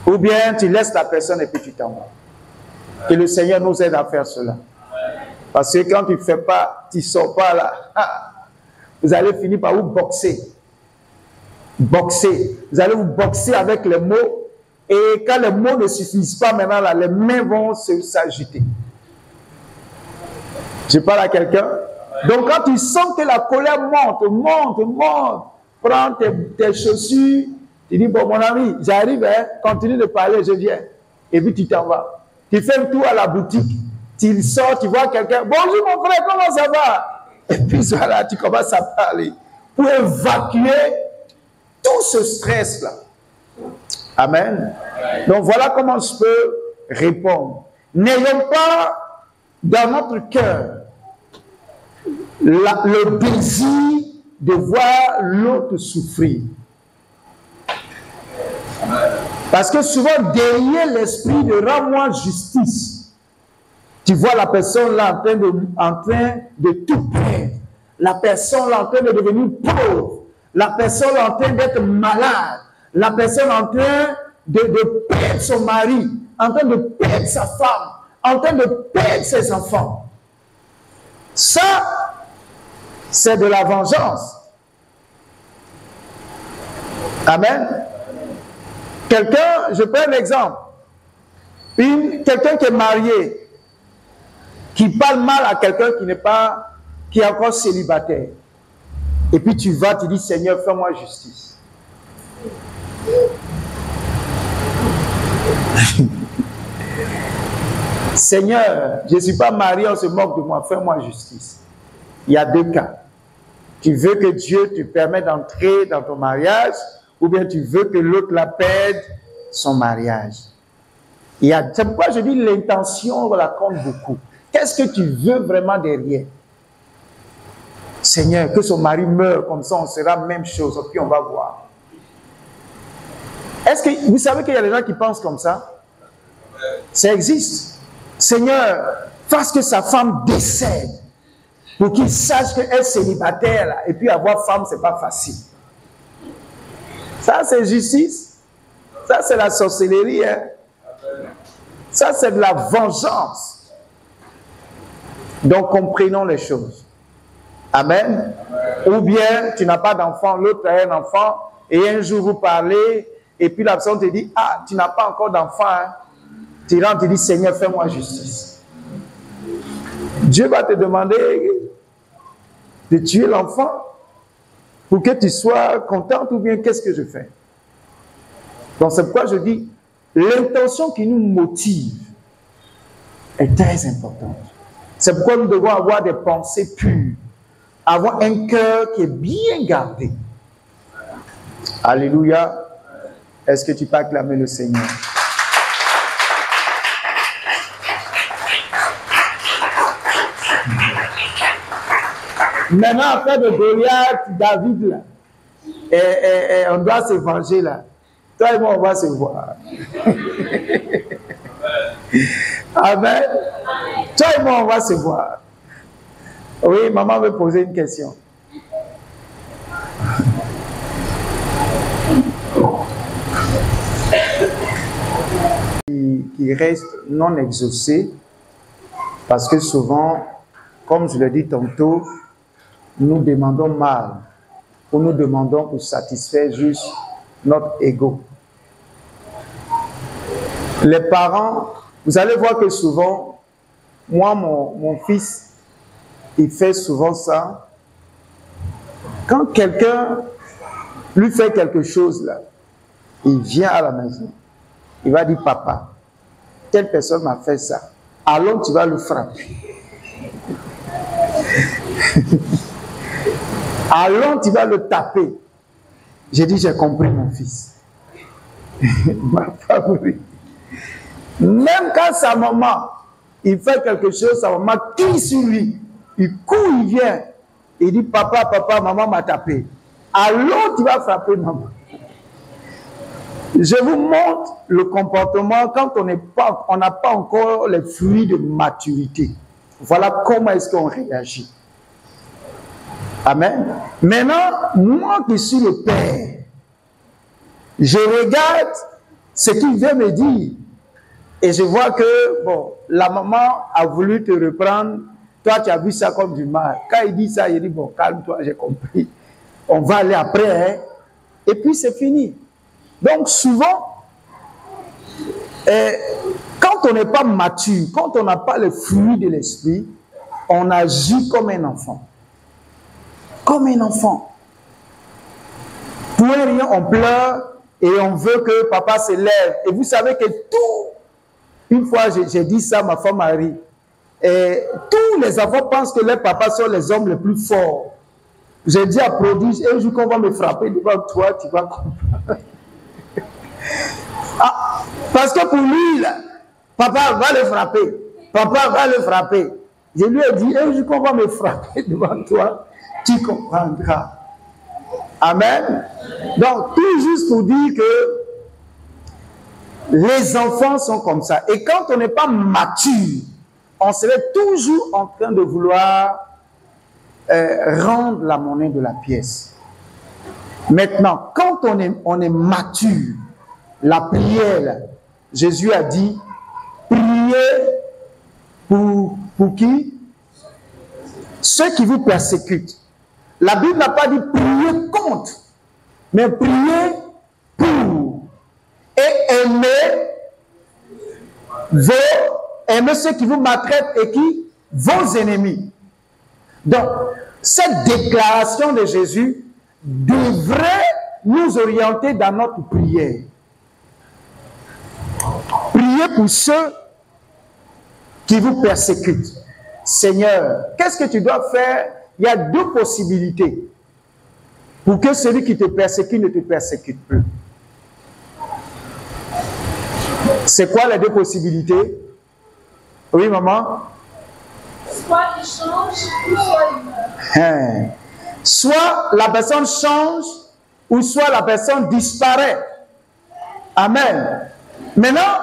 Speaker 1: Ou bien tu laisses la personne et puis tu t'en vas. Que le Seigneur nous aide à faire cela. Parce que quand tu ne fais pas, tu ne sors pas là, vous allez finir par vous boxer. Boxer. Vous allez vous boxer avec les mots. Et quand les mots ne suffisent pas maintenant, là, les mains vont s'agiter. Je parle à quelqu'un. Donc quand tu sens que la colère monte, prends tes chaussures, tu dis, bon mon ami, j'arrive, hein, continue de parler, je viens. Et puis tu t'en vas. Tu fais un tour à la boutique, tu sors, tu vois quelqu'un, bonjour mon frère, comment ça va? Et puis voilà, tu commences à parler pour évacuer tout ce stress-là. Amen. Donc voilà comment je peux répondre. N'ayons pas dans notre cœur le désir de voir l'autre souffrir. Parce que souvent, derrière l'esprit de rends-moi justice, tu vois la personne là en train de tout perdre. La personne là en train de devenir pauvre. La personne là en train d'être malade. La personne en train de perdre son mari. En train de perdre sa femme. En train de perdre ses enfants. Ça, c'est de la vengeance. Amen. Quelqu'un, je prends un exemple. Quelqu'un qui est marié, qui parle mal à quelqu'un qui est encore célibataire. Et puis tu vas, tu dis, Seigneur, fais-moi justice. Seigneur, je ne suis pas marié, on se moque de moi, fais-moi justice. Il y a deux cas. Tu veux que Dieu te permette d'entrer dans ton mariage, ou bien tu veux que l'autre la perde son mariage. C'est pourquoi je dis l'intention la compte beaucoup. Qu'est-ce que tu veux vraiment derrière? Seigneur, que son mari meure, comme ça on sera la même chose, puis on va voir. Est-ce que vous savez qu'il y a des gens qui pensent comme ça? Ça existe. Seigneur, fasse que sa femme décède pour qu'il sache qu'elle est célibataire là, et puis avoir femme, c'est pas facile. Ça, c'est justice. Ça, c'est la sorcellerie. Hein? Ça, c'est de la vengeance. Donc, comprenons les choses. Amen. Ou bien, tu n'as pas d'enfant, l'autre a un enfant, et un jour vous parlez, et puis la personne te dit, ah, tu n'as pas encore d'enfant. Hein? Tu rentres, tu dis, Seigneur, fais-moi justice. Dieu va te demander de tuer l'enfant pour que tu sois contente, ou bien qu'est-ce que je fais? Donc c'est pourquoi je dis, l'intention qui nous motive est très importante. C'est pourquoi nous devons avoir des pensées pures, avoir un cœur qui est bien gardé. Alléluia. Est-ce que tu peux acclamer le Seigneur? Maintenant, après de Goliath, David, là, et on doit se venger là. Toi et moi, on va se voir. Amen. Toi et moi, on va se voir. Oui, maman veut poser une question. Qui reste non exaucé, parce que souvent, comme je l'ai dit tantôt, nous demandons mal, ou nous demandons pour satisfaire juste notre ego. Les parents, vous allez voir que souvent, moi, mon fils, il fait souvent ça. Quand quelqu'un lui fait quelque chose là, il vient à la maison, il va dire, papa, telle personne m'a fait ça. Alors tu vas le frapper. Alors tu vas le taper. J'ai dit, j'ai compris mon fils. Ma favorite. Même quand sa maman, il fait quelque chose, sa maman crie sur lui. Il court, il vient. Il dit, papa, papa, maman m'a tapé. Alors tu vas frapper maman. Je vous montre le comportement quand on n'a pas encore les fruits de maturité. Voilà comment est-ce qu'on réagit. Amen. Maintenant, moi qui suis le père, je regarde ce qu'il veut me dire. Et je vois que, bon, la maman a voulu te reprendre. Toi, tu as vu ça comme du mal. Quand il dit ça, il dit, bon, calme-toi, j'ai compris. On va aller après, hein. Et puis c'est fini. Donc souvent, quand on n'est pas mature, quand on n'a pas le fruit de l'esprit, on agit comme un enfant. Comme un enfant. Pour rien, on pleure et on veut que papa se lève. Et vous savez que une fois j'ai dit ça à ma femme Marie, et tous les enfants pensent que leurs papas sont les hommes les plus forts. J'ai dit à Prodige, un jour qu'on va me frapper devant toi, tu vas comprendre. Ah, parce que pour lui, là, papa va le frapper. Papa va le frapper. Je lui ai dit, un jour qu'on va me frapper devant toi, tu comprendras. Amen. Donc, tout juste pour dire que les enfants sont comme ça. Et quand on n'est pas mature, on serait toujours en train de vouloir rendre la monnaie de la pièce. Maintenant, quand on est mature, la prière, Jésus a dit, priez pour qui? Ceux qui vous persécutent. La Bible n'a pas dit priez contre, mais priez pour. Et aimez ceux qui vous maltraitent et qui? Vos ennemis. Donc, cette déclaration de Jésus devrait nous orienter dans notre prière. Priez pour ceux qui vous persécutent. Seigneur, qu'est-ce que tu dois faire? Il y a deux possibilités pour que celui qui te persécute ne te persécute plus. C'est quoi les deux possibilités? Oui, maman?
Speaker 2: Soit il change, ou soit il meurt.
Speaker 1: Soit la personne change, ou soit la personne disparaît. Amen. Maintenant,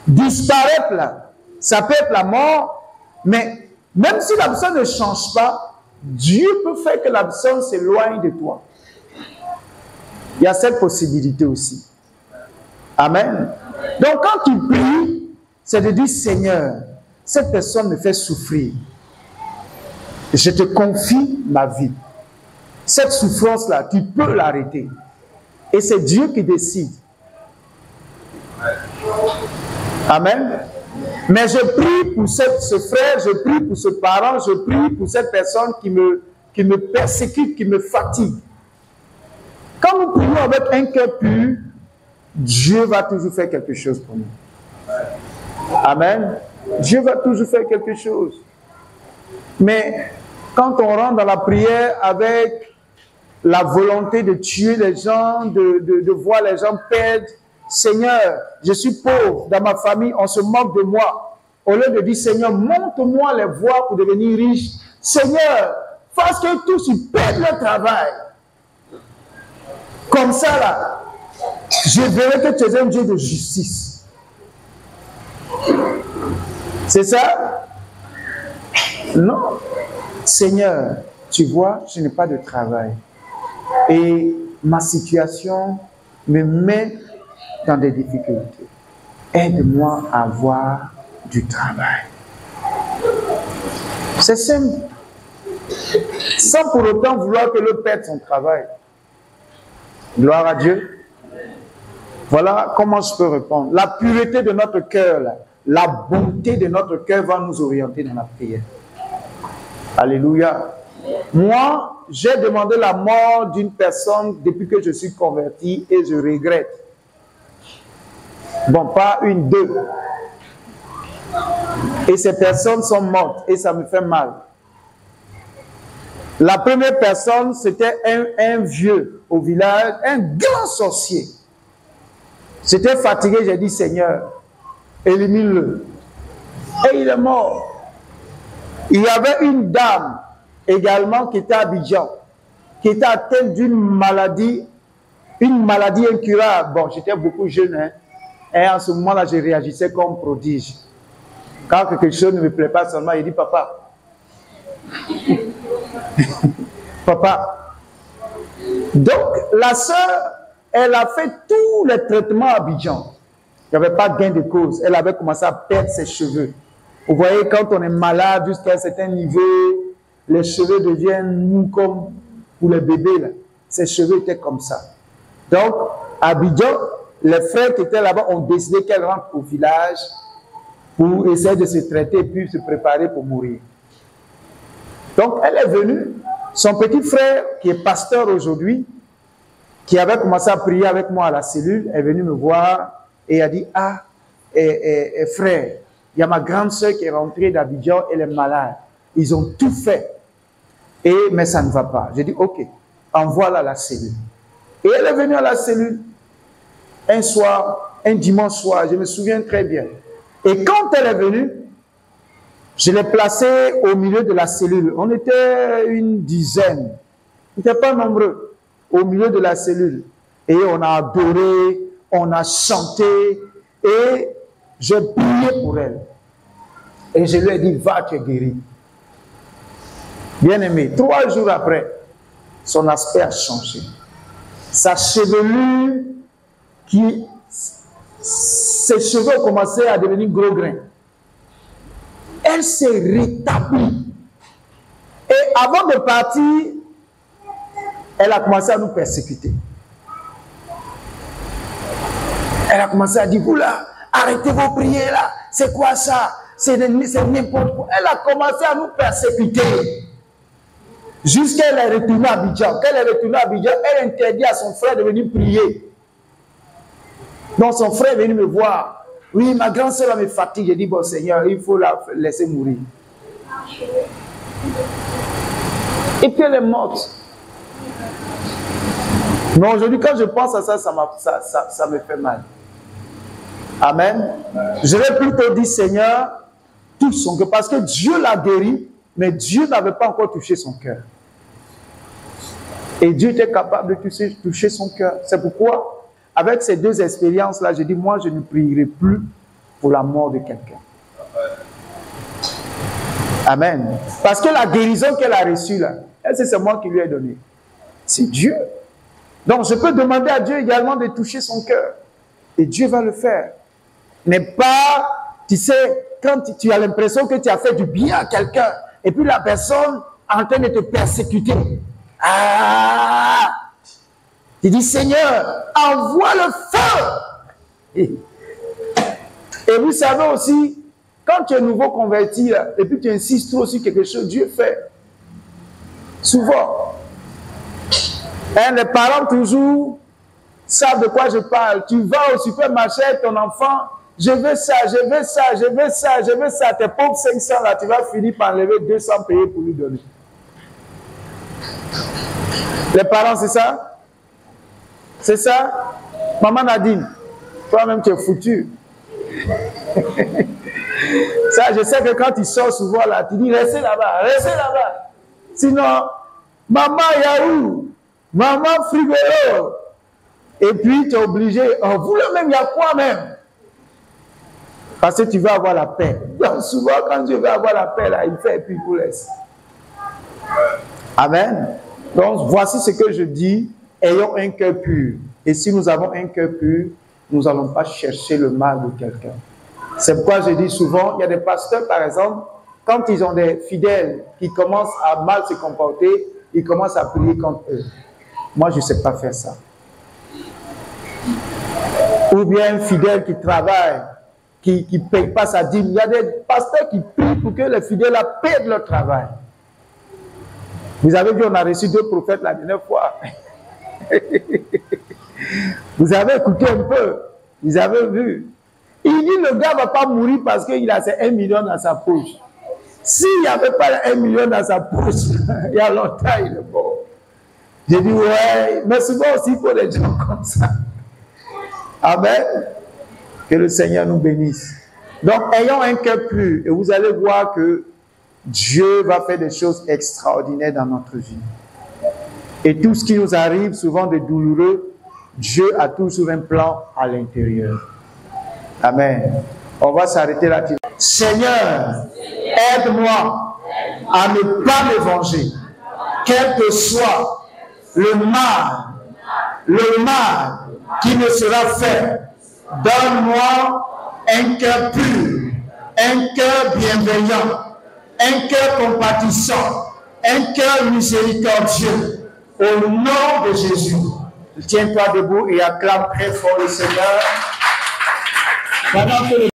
Speaker 1: disparaître là, ça peut être la mort, mais même si la personne ne change pas, Dieu peut faire que la personne s'éloigne de toi. Il y a cette possibilité aussi. Amen. Donc quand tu pries, c'est de dire, Seigneur, cette personne me fait souffrir. Je te confie ma vie. Cette souffrance-là, tu peux l'arrêter. Et c'est Dieu qui décide. Amen. Mais je prie pour ce frère, je prie pour ce parent, je prie pour cette personne qui me persécute, qui me fatigue. Quand nous prions avec un cœur pur, Dieu va toujours faire quelque chose pour nous. Amen. Dieu va toujours faire quelque chose. Mais quand on rentre dans la prière avec la volonté de tuer les gens, de voir les gens perdre, Seigneur, je suis pauvre, dans ma famille, on se moque de moi. Au lieu de dire, Seigneur, montre-moi les voies pour devenir riche. Seigneur, fasse que tous ils perdent leur travail. Comme ça, là, je verrai que tu es un Dieu de justice. C'est ça? Non. Seigneur, tu vois, je n'ai pas de travail. Et ma situation me met dans des difficultés. Aide-moi à avoir du travail. C'est simple. Sans pour autant vouloir que l'autre perde son travail. Gloire à Dieu. Voilà comment je peux répondre. La pureté de notre cœur, la bonté de notre cœur va nous orienter dans la prière. Alléluia. Moi, j'ai demandé la mort d'une personne depuis que je suis converti et je regrette. Bon, pas une, deux. Et ces personnes sont mortes et ça me fait mal. La première personne, c'était un vieux au village, un grand sorcier. J'étais fatigué, j'ai dit, Seigneur, élimine-le. Et il est mort. Il y avait une dame également qui était à Abidjan, qui était atteinte d'une maladie incurable. Bon, j'étais beaucoup jeune, hein, et en ce moment-là, je réagissais comme prodige. Quand quelque chose ne me plaît pas seulement, il dit, papa, papa. Donc, la sœur, elle a fait tous les traitements à Abidjan. Il n'y avait pas de gain de cause. Elle avait commencé à perdre ses cheveux. Vous voyez, quand on est malade jusqu'à un certain niveau, les cheveux deviennent mous comme pour les bébés, là. Ses cheveux étaient comme ça. Donc, à Abidjan, les frères qui étaient là-bas ont décidé qu'elle rentre au village pour essayer de se traiter et puis se préparer pour mourir. Donc, elle est venue. Son petit frère, qui est pasteur aujourd'hui, qui avait commencé à prier avec moi à la cellule, est venu me voir et a dit, ah, frère, il y a ma grande soeur qui est rentrée d'Abidjan, elle est malade. Ils ont tout fait. Mais ça ne va pas. J'ai dit, ok, envoie-la à la cellule. Et elle est venue à la cellule un soir, un dimanche soir, je me souviens très bien. Et quand elle est venue, je l'ai placée au milieu de la cellule. On était une dizaine. On n'était pas nombreux. Au milieu de la cellule. Et on a adoré, on a chanté. Et j'ai prié pour elle. Et je lui ai dit, va, tu es guéri. Bien-aimé, 3 jours après, son aspect a changé. Sa chevelure, ses cheveux ont commencé à devenir gros grains. Elle s'est rétablie. Et avant de partir, elle a commencé à nous persécuter. Elle a commencé à dire, vous là, arrêtez vos prières là, c'est quoi ça? C'est n'importe quoi. Elle a commencé à nous persécuter. Jusqu'à elle est retournée à Abidjan. Quand elle est retournée à Abidjan, elle interdit à son frère de venir prier. Donc son frère est venu me voir. Oui, ma grande sœur me fatigue. J'ai dit, bon Seigneur, il faut la laisser mourir. Et puis elle est morte. Mais aujourd'hui, quand je pense à ça, ça me fait mal. Amen. Je vais plutôt dire, Seigneur, touche son cœur. Parce que Dieu l'a guéri, mais Dieu n'avait pas encore touché son cœur. Et Dieu était capable de toucher son cœur. C'est pourquoi, avec ces 2 expériences-là, j'ai dit, moi, je ne prierai plus pour la mort de quelqu'un. Amen. Parce que la guérison qu'elle a reçue, là, c'est moi qui lui ai donné. C'est Dieu. Donc, je peux demander à Dieu également de toucher son cœur. Et Dieu va le faire. Mais pas, tu sais, quand tu as l'impression que tu as fait du bien à quelqu'un, et puis la personne est en train de te persécuter. Ah! Tu dis, Seigneur, envoie le feu! Et vous savez aussi, quand tu es nouveau converti, là, et puis tu insistes trop sur quelque chose, Dieu fait. Souvent. Les parents toujours, savent de quoi je parle. Tu vas au supermarché avec ton enfant, je veux ça, je veux ça, je veux ça, je veux ça. Tes pauvres 500 là, tu vas finir par enlever 200 payés pour lui donner. Les parents, c'est ça? C'est ça? Maman Nadine, toi-même tu es foutu. Ça, je sais que quand tu sors souvent là, tu dis restez là-bas, restez là-bas. Sinon, maman Yahoo, maman Frigolo. Et puis tu es obligé, oh, vous le même, il y a quoi même? Parce que tu veux avoir la paix. Donc souvent quand tu veux avoir la paix là, il fait et puis il vous laisse. Amen. Donc voici ce que je dis, ayons un cœur pur. Et si nous avons un cœur pur, nous n'allons pas chercher le mal de quelqu'un. C'est pourquoi je dis souvent, il y a des pasteurs par exemple, quand ils ont des fidèles qui commencent à mal se comporter, ils commencent à prier contre eux. Moi je ne sais pas faire ça. Ou bien un fidèle qui travaille, qui ne paye pas sa dîme. Il y a des pasteurs qui prient pour que les fidèles payent leur travail. Vous avez vu, on a reçu 2 prophètes la dernière fois. Vous avez écouté un peu. Vous avez vu. Il dit le gars ne va pas mourir parce qu'il a ses 1 million dans sa poche. S'il n'y avait pas 1 million dans sa poche, il y a longtemps, il est mort. J'ai dit, ouais, mais souvent aussi, il faut des gens comme ça. Amen. Que le Seigneur nous bénisse. Donc, ayons un cœur pur et vous allez voir que Dieu va faire des choses extraordinaires dans notre vie. Et tout ce qui nous arrive, souvent de douloureux, Dieu a toujours un plan à l'intérieur. Amen. On va s'arrêter là. Seigneur, aide-moi à ne pas me venger, quel que soit le mal qui me sera fait. Donne-moi un cœur pur, un cœur bienveillant, un cœur compatissant, un cœur miséricordieux. Au nom de Jésus, tiens-toi debout et acclame très fort le Seigneur. Pendant que